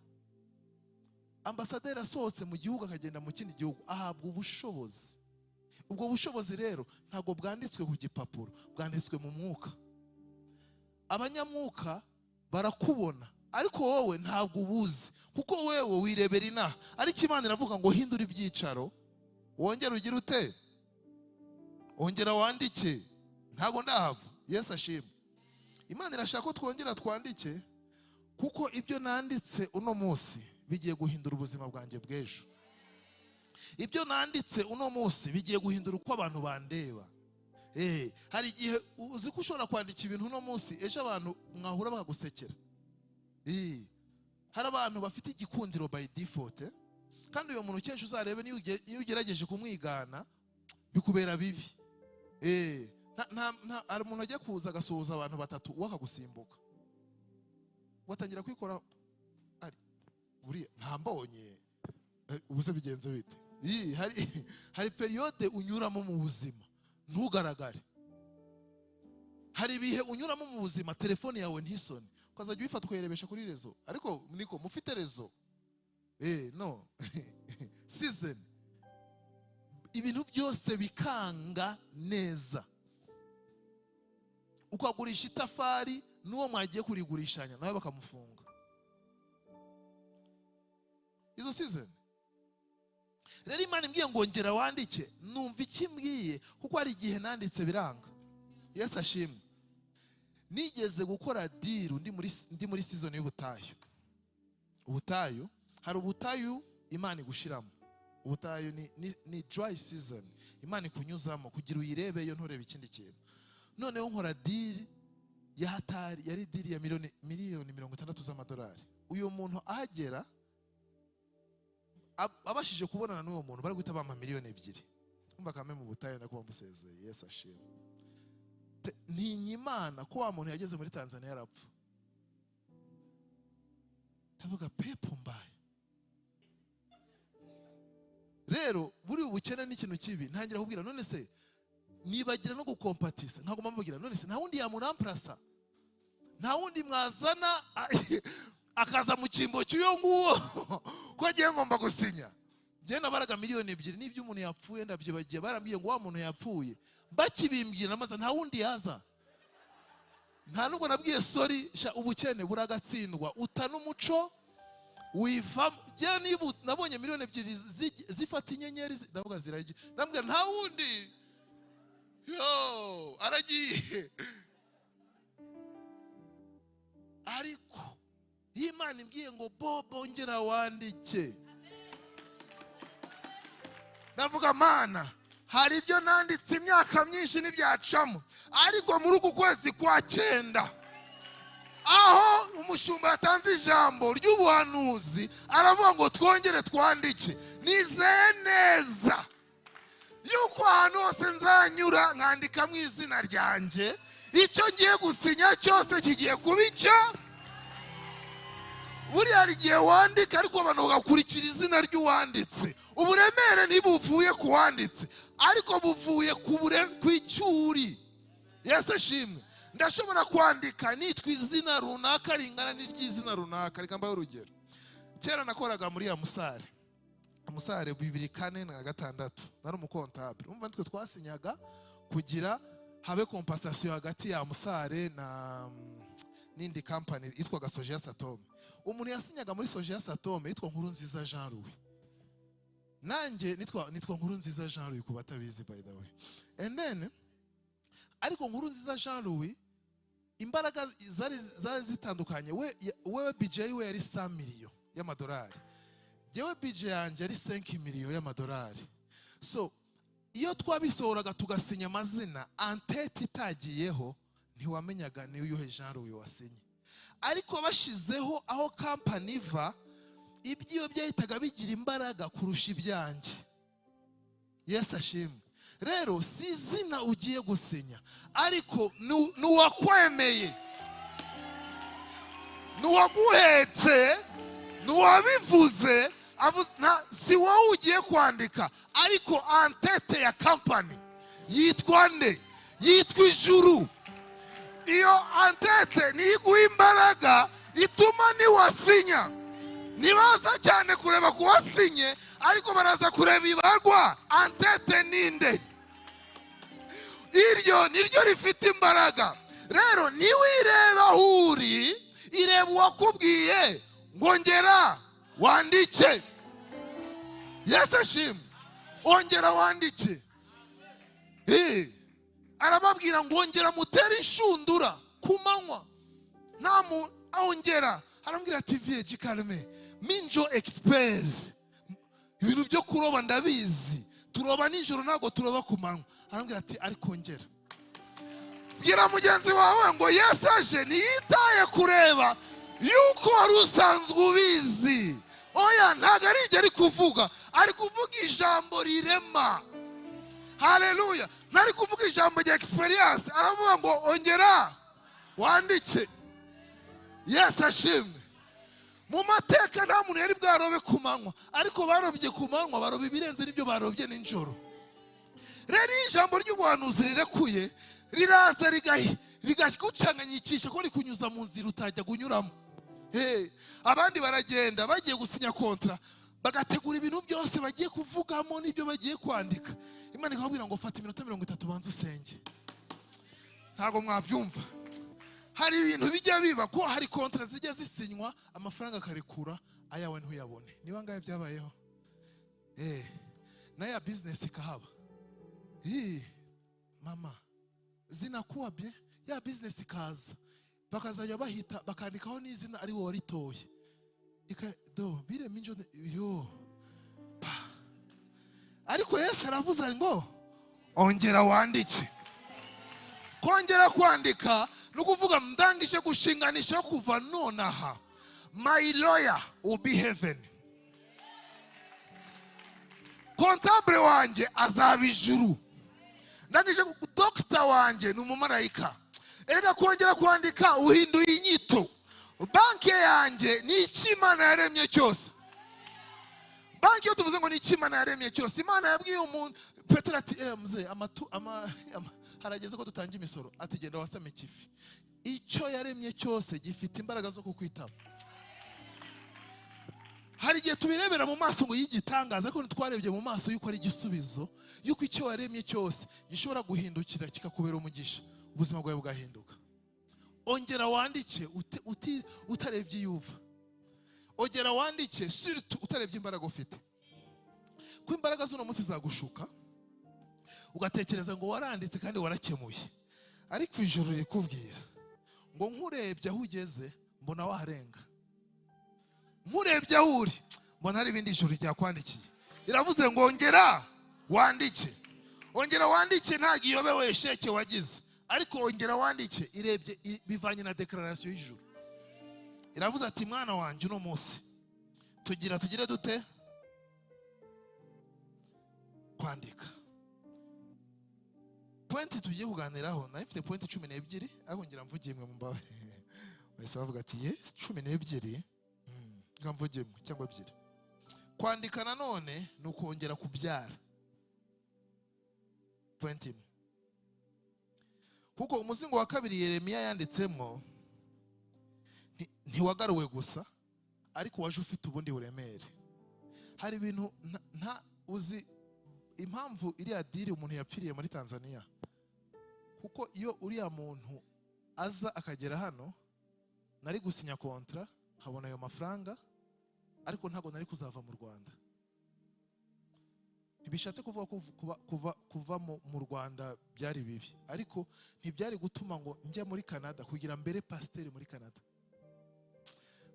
Ambasaderi asohotse mu gihugu akagenda mu kindi gihugu ahabwa ubushobozi. Ubwo bushobozi rero ntago bwanditswe ku gipapuro, bwanditswe mu mwuka. Abanyamwuka barakubona ariko wowe ntabwo ubuzi, kuko wewe wirebera inaha. Ariko Imana iravuga ngo hindura ibyicaro, wongera ugira ute, ongera wandike. Ntago ndahava. Yesu ashimwe. Imana irashaka ko twongera twandike, kuko ibyo nanditse uno munsi bigiye guhindura ubuzima bwanjye bw'ejo. Ibyo nanditse uno munsi bigiye guhindura uko abantu bandeba. Hari igihe uzi ko ushobora kwandika ibintu uno munsi ejo abantu mwahura bakagusekera. Hari abantu bafite igikundiro by default, kandi uyo muntu kenshi uzarebe niyo ugerageje kumwigana bikubera bibi. Hari umuntu ajya kuza agasuhuza abantu batatu wakagusimbuka, watangira kwikora buriya ntambonye, ubuse bigenze bite. Hari periode unyuramo mu buzima ntugaragare. Hari ibihe unyuramo mu buzima telefone yawe ntisone, ukazajya uyifata ukayirebesha kuri rezo. Ariko niko mufite rezo, no season ibintu byose bikanga neza. Ukagurisha itafari n'uwo mwagiye kurigurishanya nawe bakamufunga. Izo season rero Imana imbwiye ngo ngera wandike, numva ikimbwiye kuko hari igihe nanditse biranga. Yesu ashimwe. Nigeze gukora deal ndi muri season y'ubutayu. Ubutayu, hari ubutayu Imana igushiramo. Ubutayu ni dry season Imana ikunyuzamo kugira uyirebeyo nturebe ikindi kintu. Noneho nkora deal ya hatari, yari deal ya miliyoni 60 z'amadolari. Uyu muntu ahagera abashije kubonana n'uwo muntu bari guhita bampa miliyoni 2. Umva kame mu butayu nakuba musezeye. Yesu ashimwe. Ntinyimana ko wa muntu yageze muri Tanzania yarapfa. Ndavuga pepo mbaye. Rero buri ubukene n'ikintu kibi ntangira kubwira none se nibagira no gukompatisa, ntago mambwira none se nta wundi yamuramprasa, nta wundi mwazana akaza mu kimbo cy'uyo nguwo ko agiye ngomba gusinya. Je nabaraga miliyoni 2 n'ibyo umuntu yapfuye ndabyibagiye. Barambwiye ngo wa muntu yapfuye, bakibimbwira maze nta wundi yaza. Nta nubwo nabwiye sorry, ubukene buragatsindwa utana umuco wiva. Je niba nabonye miliyoni 2 zifata inyenyeri ndavuga ziragiye, ndambwira nta wundi aragiye. Ariko Imana imbwiye ngo Bobo ngera wandike. Ndavuga Mana, hari ibyo nanditse imyaka myinshi n'ibyacamo, ariko muri uku kwezi kwa 9 aho umushumba yatanze ijambo ry'ubuhanuzi aravuga ngo twongere twandike, nizeye neza yuko ahantu hose nzanyura nkandika mu izina ryanjye, icyo ngiye gusinya cyose kigiye kuba icyo. Buriya hari igihe wandika ariko abantu bagakurikira izina ry'uwanditse. Uburemere ntibuvuye ku wanditse, ariko buvuye ku icyuri. Yesu ashimwe. Ndashobora kwandika nitwa izina runaka ringana n'iry'izina runaka. Reka mbahe urugero. Kera nakoraga muri ya Musare 2004-2006, nari umukontabule. Umva nitwe twasinyaga kugira habe compensation hagati ya Musare na n'indi company yitwaga Sogeas Atome. Umuntu yasinyaga muri Sogeas Atome yitwa Nkurunziza Jean Louis. Nanjye nitwa Nkurunziza Jean Louis ku batabizi by the way. And then ariko nkuru nziza Jean Louis imbaraga zari zitandukanye. Wewe budget we yari 100 million y'amadolari, yewe budget yanjye yari 5 million y'amadolari. So iyo twabisohoraga tugasinya amazina, antete itagiyeho ntiwamenyaga ni uyuhe Jean Louis wasinye. Ariko bashizeho aho company iva, ibyo byahitaga bigira imbaraga kurusha ibyanjye. Yesu ashimwe. Rero si izina ugiye gusinya, ariko nuwakwemeye, nuwaguhetse, nuwabivuze. Si wowe ugiye kwandika, ariko antete ya company yitwa nde? Yitwa ijuru. Iyo antete niyo iguha imbaraga ituma niwasinya. Nibaza cyane kureba kuwasinye, ariko baraza kureba ibarwa antete ninde. Iryo niryo rifite imbaraga. Rero niwireba aho uri, ireba uwakubwiye ngo ngera wandike. Yesu ashimwe. Ongera wandike. Arababwira ngo ongera mutere inshundura ku manywa. Ongera. Arambwira ati Vieji Kalme, minjo expert. Ibintu byo kuroba ndabizi. Turoba nijoro ntago turoba ku manywa. Arambwira ati ariko ongera. Bwira mugenzi wawe ngo Yesu aje ntiyitaye kureba yuko wari usanzwe ubizi. Oya, ntago ari kuvuga, ari kuvuga ijambo rirema. Haleluya. Ntari kuvuga ijambo rya experience. Aravuga ngo ongera wandike. Yesu ashimwe. Mu mateka nta muntu yari bwarobe ku manywa, ariko barobye ku manywa, barobe ibirenze n'ibyo barobye nijoro. Rero ijambo ry'ubuhanuzi rirekuye, riraza rigakucanganyikisha ko rikunyuza mu nzira utajya kunyuramo. Abandi baragenda bagiye gusinya kontra, bagategura ibintu byose bagiye kuvugamo n'ibyo bagiye kwandika. Imana ikababwira ngo fata iminota 30 banze usenge. Ntago mwabyumva. Hari ibintu bijya biba ko hari kontra zijya zisinywa, amafaranga akarekura, ayawe ntuyabone. Niba ngaye byabayeho. Na ya business ikahaba. Mama, zinakuwa bye, ya business ikaza. Bakazajya bahita bakandikaho n'izina ari wowe waritoye. Bire minjo yo. Ariko Yesu aravuze ngo ongera wandike. Kongera kwandika no kuvuga ndangije gushinganisha kuva nonaha. My lawyer will be heaven. Comptable wanjye azaba ijuru. Ndangije doctor wanjye ni umumarayika. Erega kongera kwandika uhinduye inyito. Banki yanjye ni Imana yaremye cyose. Banki yo tuvuze ngo ni Imana yaremye cyose. Imana yabwiye umuntu Petero ati mzee harageze ko dutanga imisoro, ati genda wasame kifi. Icyo yaremye cyose gifite imbaraga zo kukwitaba. Hari igihe tubirebera mu maso ngo yigitangaza, ariko ntitwarebye mu maso yuko ari igisubizo, yuko icyo waremye cyose gishobora guhindukira kikakubera umugisha, ubuzima bwawe bugahinduka. Ongera wandike utarebye yuva. Ongera wandike utarebye imbaraga ufite. Ko imbaraga z'uno munsi zagushuka, ugatekereza ngo waranditse kandi warakemuye, ariko ijuru rikubwira ngo nkurebye aho ugeze mbona warenga. Nkurebye aho uri mbona hari ibindi ijuru ryakwandikiye. Iravuze ngo ongera wandike. Ongera wandike ntago iyobewe sheke wagize, ariko ongera wandike irebye bivanye na declaration y'ijuru. Iravuze ati mwana wanje uno munsi tugire dute kwandika. Point tugiye kuganiraho, nafite point 12, ariko ngira mvugiye mwe mumbawe. Bose bavuga ati 12 ngamvugiye cyangwa 2. Kwandika nanone ni ukongera kubyara. Point 1. Kuko umuzingo wa kabiri Yeremiya yanditsemo ntiwagaruwe gusa, ariko waje ufite ubundi buremere. Hari ibintu nta uzi impamvu iriya diri umuntu yapfiriye muri Tanzania. Kuko iyo uriya muntu aza akagera hano, nari gusinya kontra nkabona ayo mafaranga, ariko ntago nari kuzava mu Rwanda. ntibishatse kuvuga ko kuva mu Rwanda byari bibi, ariko ntibyari gutuma ngo njya muri Canada kugira mbere pasiteri muri Canada,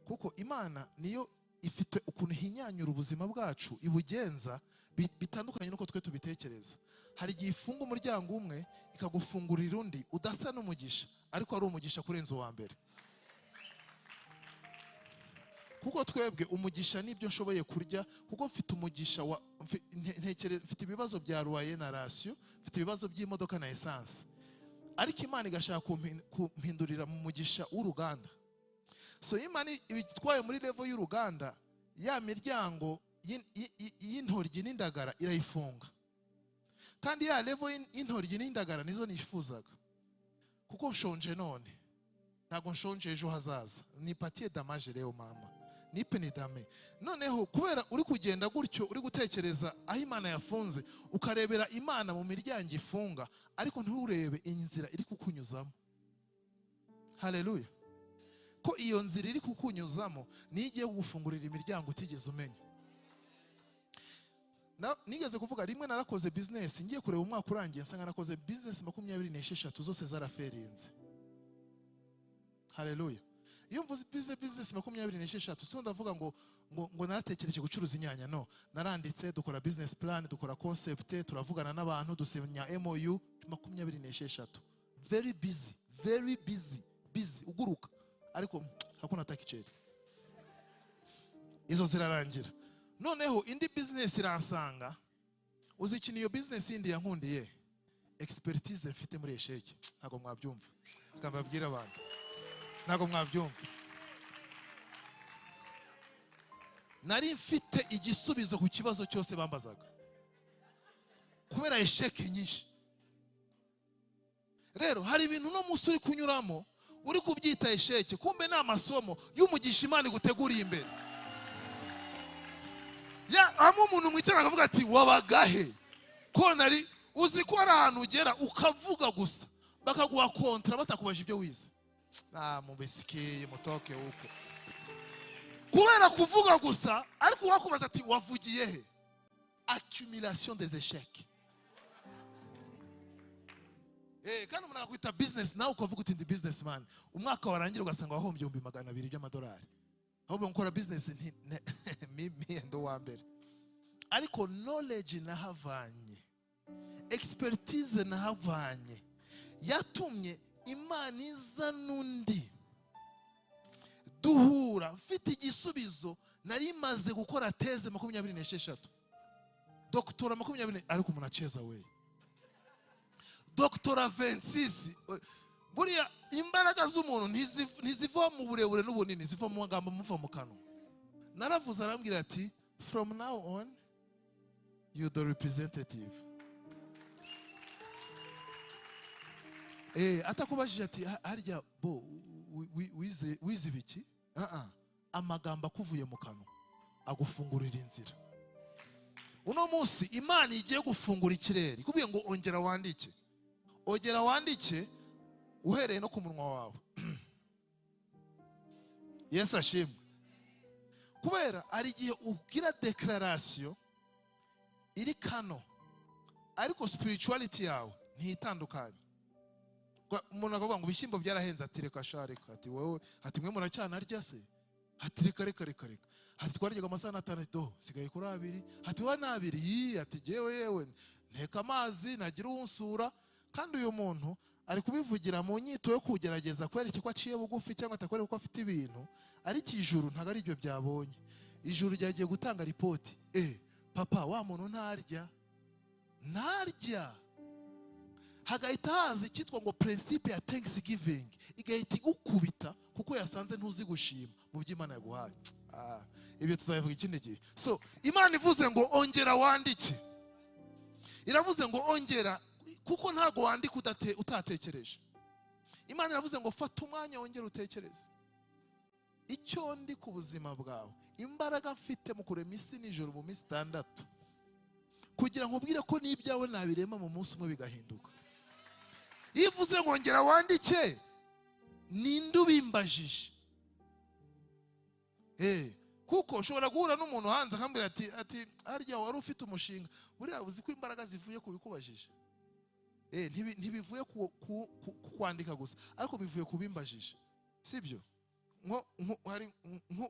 kuko Imana niyo ifite ukuntu hinyanyura ubuzima bwacu ibugenza bitandukanye nuko twe tubitekereza. Hari igihe ifunga umuryango umwe ikagufungurira undi udasa n'umugisha, ariko ari umugisha kurenza uwa mbere. Kuko twebwe umugisha nibyo nshoboye kurya, kuko mfite umugisha mfite ibibazo bya ruwaye na rasiyo, mfite ibibazo by'imodoka na esanse, ariko Imana igashaka kumpindurira mu mugisha w'uruganda. So Imana ibitwaye muri level y'uruganda, ya miryango y'intoryi n'indagara irayifunga, kandi ya level y'intoryi n'indagara nizo nifuzaga, kuko nshonje none, ntago nshonje ejo hazaza. Nipatiye damage rero mama, nipe ni dame. Noneho kubera uri kugenda gutyo, uri gutekereza aho Imana yafunze, ukarebera Imana mu miryango ifunga, ariko nturebe inzira iri kukunyuzamo. Haleluya. Ko iyo nzira iri kukunyuzamo niyo igiye kugufungurira imiryango utigeze umenya. Nigeze kuvuga rimwe narakoze business, ngiye kureba umwaka urangiye nsanga nakoze business 26 zose zaraferinze. Haleluya. Iyo mvuze business 26, so ndavuga ngo naratekereje gucuruza inyanya. No, naranditse, dukora business plan, dukora concept, turavugana n'abantu, dusenya MOU 26. Very busy, busy uguruka, ariko hakuna takiceri. Izo zirarangira. Noneho indi business iransanga, uzikina iyo business indi yankundiye, expertise mfite muri esheke. Ntago mwabyumva, akambabwira abantu, ntago mwabyumva. Nari mfite igisubizo ku kibazo cyose bambazaga, kubera esheke nyinshi. Rero hari ibintu no musi uri kunyuramo uri kubyita esheke, kumbe ni amasomo y'umugisha Imana iguteguriye imbere. Hamwe umuntu mwicara akavuga ati wabagahe, ko nari uzi ko ari ahantu ugera ukavuga gusa bakaguha kontra batakubaje ibyo wize. Mubisikiye mutoke uko, kubera kuvuga gusa, ariko wakubaza ati wavugiye he? Accumulation des échecs. Kandi umuntu akakwita business, nawe ukavuga uti ndi businessman, umwaka warangira ugasanga wahombye 200,000 by'amadolari. Ahubwo nkora business mimi ndo wa mbere. Ariko knowledge nahavanye, expertise nahavanye, yatumye Imana iza nundi duhura mfite igisubizo. Nari maze gukora teze 26, doktora 20, ariko umuntu aceza we doktora 26. Buriya imbaraga z'umuntu ntiziva mu burebure n'ubunini, ziva mu magambo muva mu kanwa. Naravuze arambwira ati from now on you the representative. Atakubajije ati harya bo wize biki? Amagambo akuvuye mu kanwa agufungurira inzira. Uno munsi Imana igiye gufungura ikirere, ikubwiye ngo ongera wandike, ongera wandike uhereye no ku munwa wawe. Yesu ashimwe. Kubera ari igihe ugira declaration iri kano, ariko spirituality yawe ntitandukanye. Umuntu akavuga ngo ibishyimbo byarahenze, ati reka shareka, ati wowe, ati mwe muracyana arya se, ati reka, ati twaryaga amasaha 5 sigaye kuri 2, ati wa 2, ati yewe nteka amazi nagira unsura. Kandi uyu muntu ari kubivugira mu nyito yo kugerageza kwereka ko aciye bugufi cyangwa atakwereka ko afite ibintu, ariko ijuru ntago ari byo byabonye. Ijuru ryagiye gutanga report, papa wa muntu ntarya. Hagahita haza icyitwa ngo principe ya thanksgiving, igahita igukubita kuko yasanze ntuzi gushima mu by'Imana yaguhaye. Ibyo tuzabivuga ikindi gihe. So Imana ivuze ngo ongera wandike, iravuze ngo ongera, kuko ntago wandika utatekereje. Imana iravuze ngo fata umwanya wongera utekereze icyo ndi ku buzima bwawe, imbaraga mfite mu kurema isi n'ijoro mu minsi 6, kugira ngo ubwire ko n'ibyawe nabirema mu munsi umwe bigahinduka. Ivuze ngo ongera wandike, ninde ubimbajije? kuko nshobora guhura n'umuntu hanze akambwira ati harya wari ufite umushinga, buriya uzi ko imbaraga zivuye ku bikubajije. Ntibivuye ku kwandika gusa, ariko bivuye ku bimbajije, sibyo?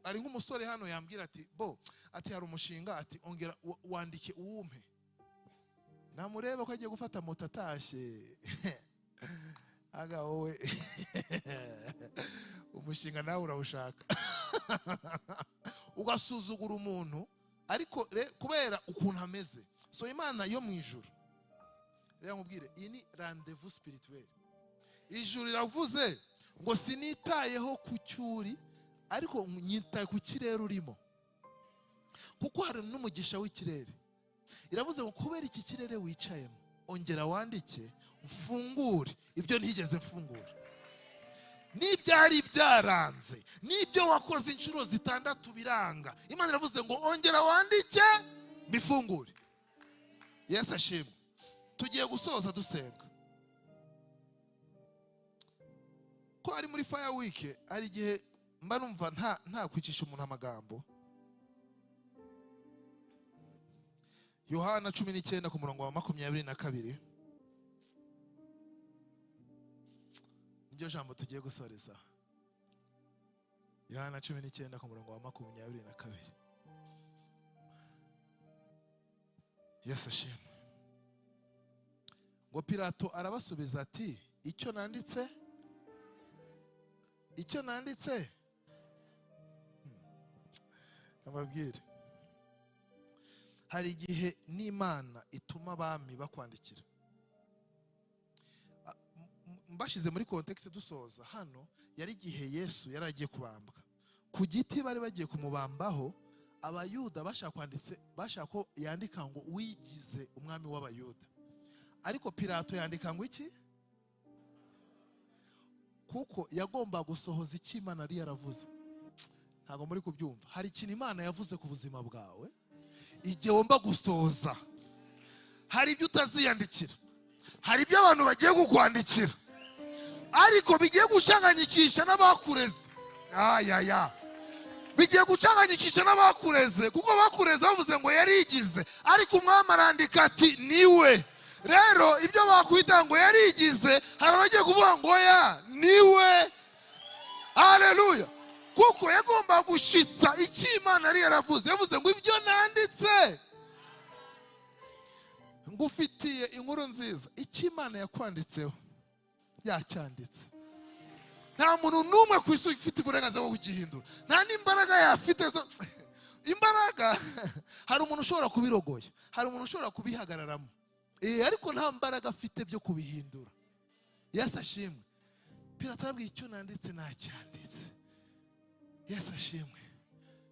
Hari nk'umusore hano yambwira ati hari umushinga, ati ongera wandike uwumpe. Namureba ko agiye gufata moto atashye aga wowe umushinga nawe urawushaka ugasuzugura umuntu, ariko kubera ukuntu ameze. So Imana yo mu ijuru, rero nkubwire, iyi ni rendez-vous spirituel. Ijuru riravuze ngo sinitayeho ku cyuri, ariko nyitaye ku kirere urimo, kuko hari n'umugisha w'ikirere. Iravuze ngo kubera iki kirere wicayemo, ongera wandike, mfungure ibyo ntigeze mfungura, n'ibyari byaranze, n'ibyo wakoze inshuro 6 biranga. Imana iravuze ngo ongera wandike, bifungure. Yesu ashimwe. Tugiye gusoza dusenga. Ko ari muri Fire Week, ari igihe mba numva nta kwicisha umuntu amagambo. Yohana 19 ku murongo wa 22 niryo jambo tugiye gusoreza. Yohana 19 ku murongo wa 22. Yesu ashimwe. Ngo Pilato arabasubiza ati icyo nanditse amabwire. Hari igihe n'Imana ituma abami bakwandikira. Mbashize muri context dusoza hano, yari igihe Yesu yari agiye kubambwa ku giti, bari bagiye kumubambaho. Abayuda bashaka ko yandika ngo wigize umwami w'Abayuda, ariko Pilato yandika ngo iki? Kuko yagomba gusohoza icyo Imana yari yaravuze. Ntabwo muri kubyumva. Hari ikintu Imana yavuze ku buzima bwawe, igihe womba gusohoza. Hari ibyo utaziyandikira, hari ibyo abantu bagiye kukwandikira, ariko bigiye gucanganyikisha n'abakureze. Bigiye gucanganyikisha n'abakureze, kuko bakureze bavuze ngo yarigize, ariko umwami arandika ati niwe. Rero ibyo bakwita ngo yarigize, hari abagiye kuvuga ngo ya niwe. Haleluya. Kuko yagomba gushitsa icyo Imana yari yaravuze. Yavuze ngo ibyo nanditse ngufitiye inkuru nziza. Icyo Imana yakwanditseho yacyanditse. Nta muntu n'umwe ku isi ufite uburenganzira bwo kugihindura. Nta n'imbaraga yafite imbaraga. Hari umuntu ushobora kubirogoya, hari umuntu ushobora kubihagararamo, ariko nta mbaraga afite byo kubihindura. Yesu ashimwe. Pilato arabwira icyo nanditse nacyanditse. Yesu ashimwe.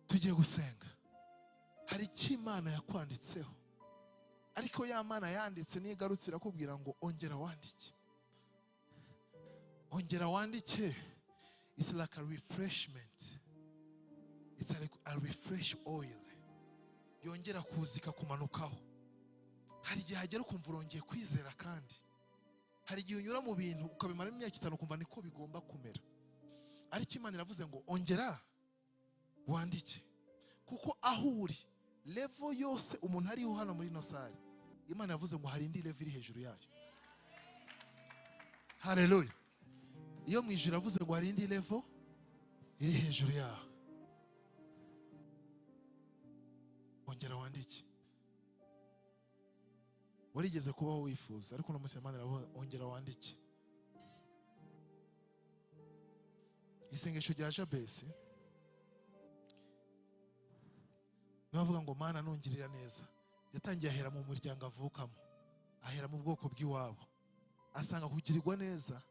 Tugiye gusenga. Hari icyo Imana yakwanditseho, ariko ya Mana yanditse nigarutse irakubwira ngo ongera wandike. Ongera wandike. It's like a refreshment. It's like a refresh oil. Yongera kuzika kumanukaho. Hari igihe hagera ukumva urongeye kwizera kandi. Hari igihe unyura mu bintu ukabimara imyaka 5 ukumva niko bigomba kumera. Ariko Imana iravuze ngo ongera wandike. Kuko aho uri, level yose umuntu ariho hano muri no sare, Imana yavuze ngo hari indi level iri hejuru yayo. Haleluya. Iyo mu ijuru yavuze ngo hari indi level iri hejuru yaho. Ongera wandike. Warigeze kubaho wifuza, ariko no munsi Imana iravuga ongera wandike. Isengesho rya Jabesi navuga ngo Mana nongirira neza. Yatangiye ahera mu muryango avukamo, ahera mu bwoko bw'iwabo, asanga kugirirwa neza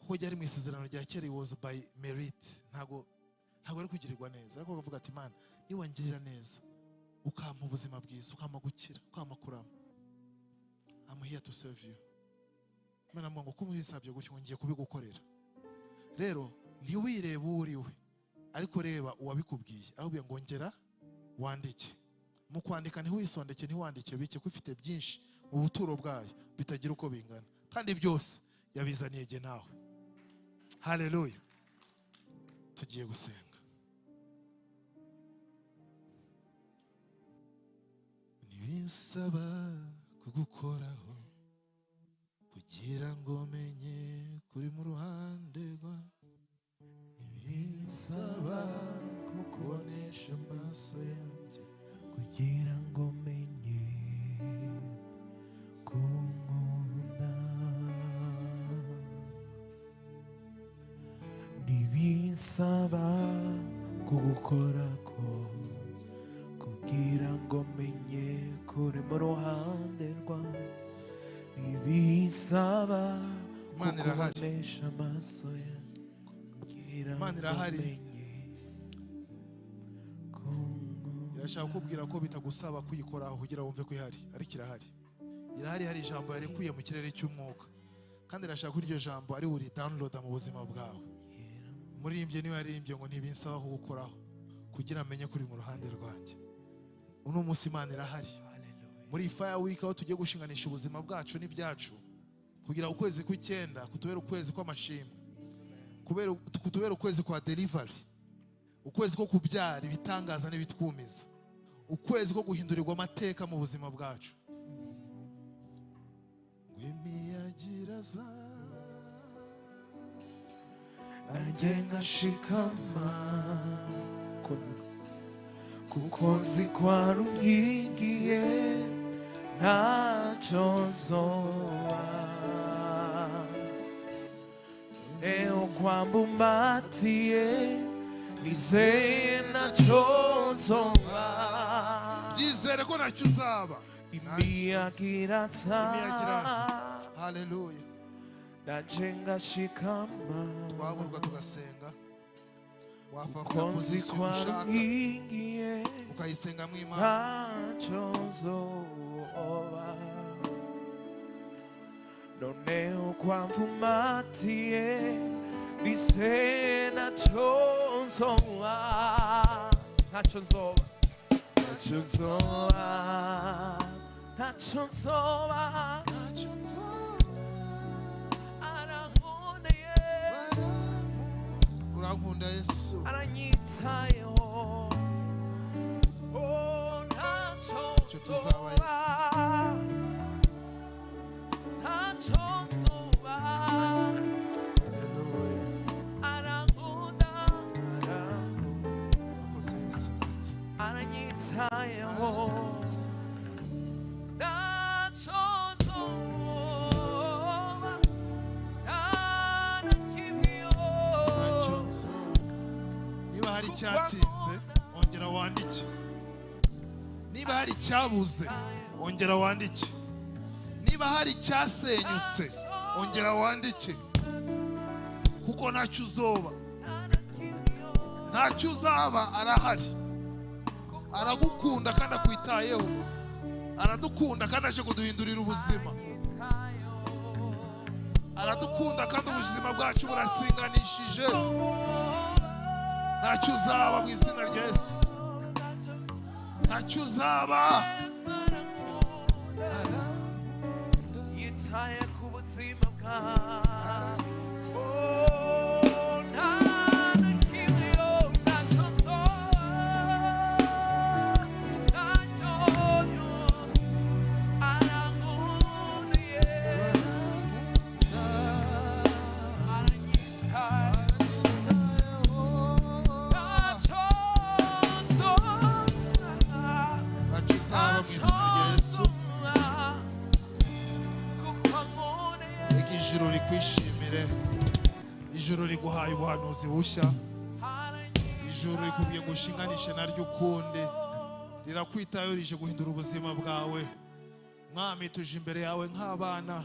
kuko yari mu isezerano rya kera, was by merit. Ntago ari kugirirwa neza, ariko akavuga ati Mana niwangirira neza ukampa ubuzima bwiza, ukampa gukira, ukampa kurama, I'm here to serve you. Imana ngo kumuhisabye gutyo ngiye kubigukorera. Rero ntiwirebe uriwe, ariko reba uwabikubwiye. Arabwiye ngo ngera wandike. Mu kwandika ntiwisondeke, ntiwandike bike, ko ufite byinshi mu buturo bwayo bitagira uko bingana, kandi byose yabizaniye ge nawe. Haleluya. Tugiye gusenga. ntibinsaba kugukoraho kugira ngo menye kuri mu ruhande rwa ntibinsaba kukubonesha amaso yanjye kugira ngo menye kunkunda ntibinsaba kugukorako kugira ngo menye kuri mu ruhande rwawe ntibisaba Imana irahari. kukubonesha amaso yanjye kugira ngo Imana irahari. menye kunkunda irashaka kukubwira ko bitagusaba kuyikoraho kugira wumve ko ihari ariko irahari irahari. Hari ijambo yarekuye mu kirere cy'umwuka kandi irashaka ko iryo jambo ari buri downloada mu buzima bwawe. Umuririmbyi niwe yaririmbye ngo ntibinsaba kugukoraho kugira amenye kuri mu ruhande rwanjye. Uno munsi Imana irahari muri Fire Week aho tugiye gushinganisha ubuzima bwacu n'ibyacu kugira ukwezi kw'icyenda kutubera ukwezi kw'amashimwe, kutubera ukwezi kwa delivery, ukwezi ko kubyara ibitangaza n'ibitwumiza, ukwezi ko guhindurirwa amateka mu buzima bwacu. Wemiyagiraza nanjye nkashikama kuko nzi ko warungiye ntacyo nzoba leo kwambumbatiye nizeye ntacyo nzoba byizere ko ntacyo uzaba. imiyaga irasa Haleluya. nanjye ngashikama Twahaguruka tugasenga. Wafata kuko nzi ko position ushaka warungiye ukayisenga mu Imana. ntacyo nzoba noneho kwamvumatiye nise ntacyo nzoba ntacyo nzoba ntacyo nzoba ntacyo nzoba Ntacyo nzoba. arankunda Yesu Urankunda Yesu. aranyitayeho oh ntacyo Icyo tuzaba nzoba ntacyo nzoba Haleluya. arankunda Urakoze Yesu Data. aranyitayeho ntacyo nzoba nta na kimwe Ntacyo nzoba. Niba hari icyatinze ongera wandike. Niba hari icyabuze ongera wandike. Niba hari icyasenyutse ongera wandike. Kuko ntacyo uzoba ntacyo uzaba arahari. Aragukunda kandi akwitayeho. Aradukunda kandi aje kuduhindurira ubuzima. Aradukunda kandi ubuzima bwacu burasinganishije. Ntacyo uzaba mu izina rya Yesu. Ntacyo uzaba. yitaye ku buzima bwawe oh nta na kimwe ntacyo nzoba ntacyo arankunda ijuru rikwishimire, ijuru riguhaye ubuhanuzi bushya, ijuru rikubwiye ngo ushinganishe naryo ukundi, rirakwitayeho rije guhindura ubuzima bwawe. Mwami, tuje imbere yawe nk'abana,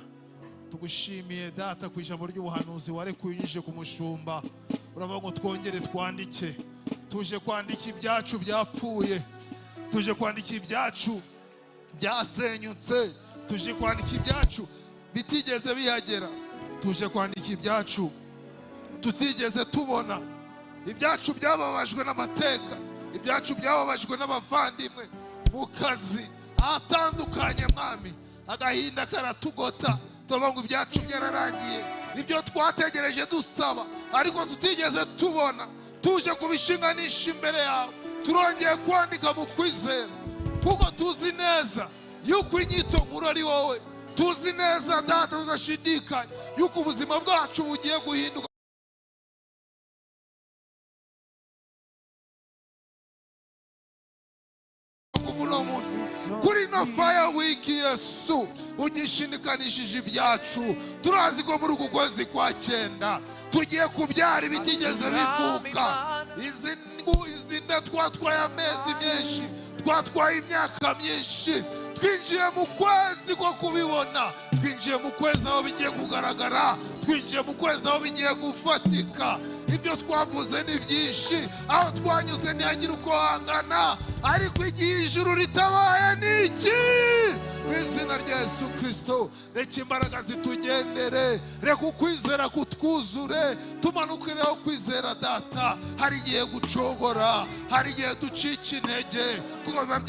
tugushimiye data ku ijambo ry'ubuhanuzi warekuye unyujije ku mushumba. Uravuga ngo twongere twandike, tuje kwandika ibyacu byapfuye, tuje kwandika ibyacu byasenyutse, tuje kwandika ibyacu bitigeze bihagera, tuje kwandika ibyacu tutigeze tubona, ibyacu byababajwe n'amateka, ibyacu byababajwe n'abavandimwe mu kazi ahatandukanye. Mwami, agahinda karatugota, tuvuga ngo ibyacu byararangiye, ibyo twategereje dusaba ariko tutigeze tubona, tuje kubishinganisha imbere yawe, turongeye kwandika mu kwizera kuko tuzi neza yuko inyito nkuru ari wowe. Tuzi neza data, tudashidikanya yuko ubuzima bwacu bugiye guhinduka kuri no fire week. Yesu ugishindikanishije ibyacu. Turazi ko muri uku kwezi kwa 9 tugiye kubyara ibitigeze bivuka. Izi nda twatwaye amezi menshi, twatwaye imyaka myinshi. Twinjiye mu kwezi ko kubibona, twinjiye mu kwezi aho bigiye kugaragara, twinjiye mu kwezi aho bigiye gufatika. Ibyo twavuze ni byinshi, aho twanyuze ntiyagira uko hangana, ariko igihe ijuru ritabaye ni iki? Mu izina rya Yesu Kristo, reka imbaraga zitugendere, reka ukwizera kutwuzure, tumanukireho kwizera data. Hari igihe gucogora, hari igihe ducika intege, kuko biba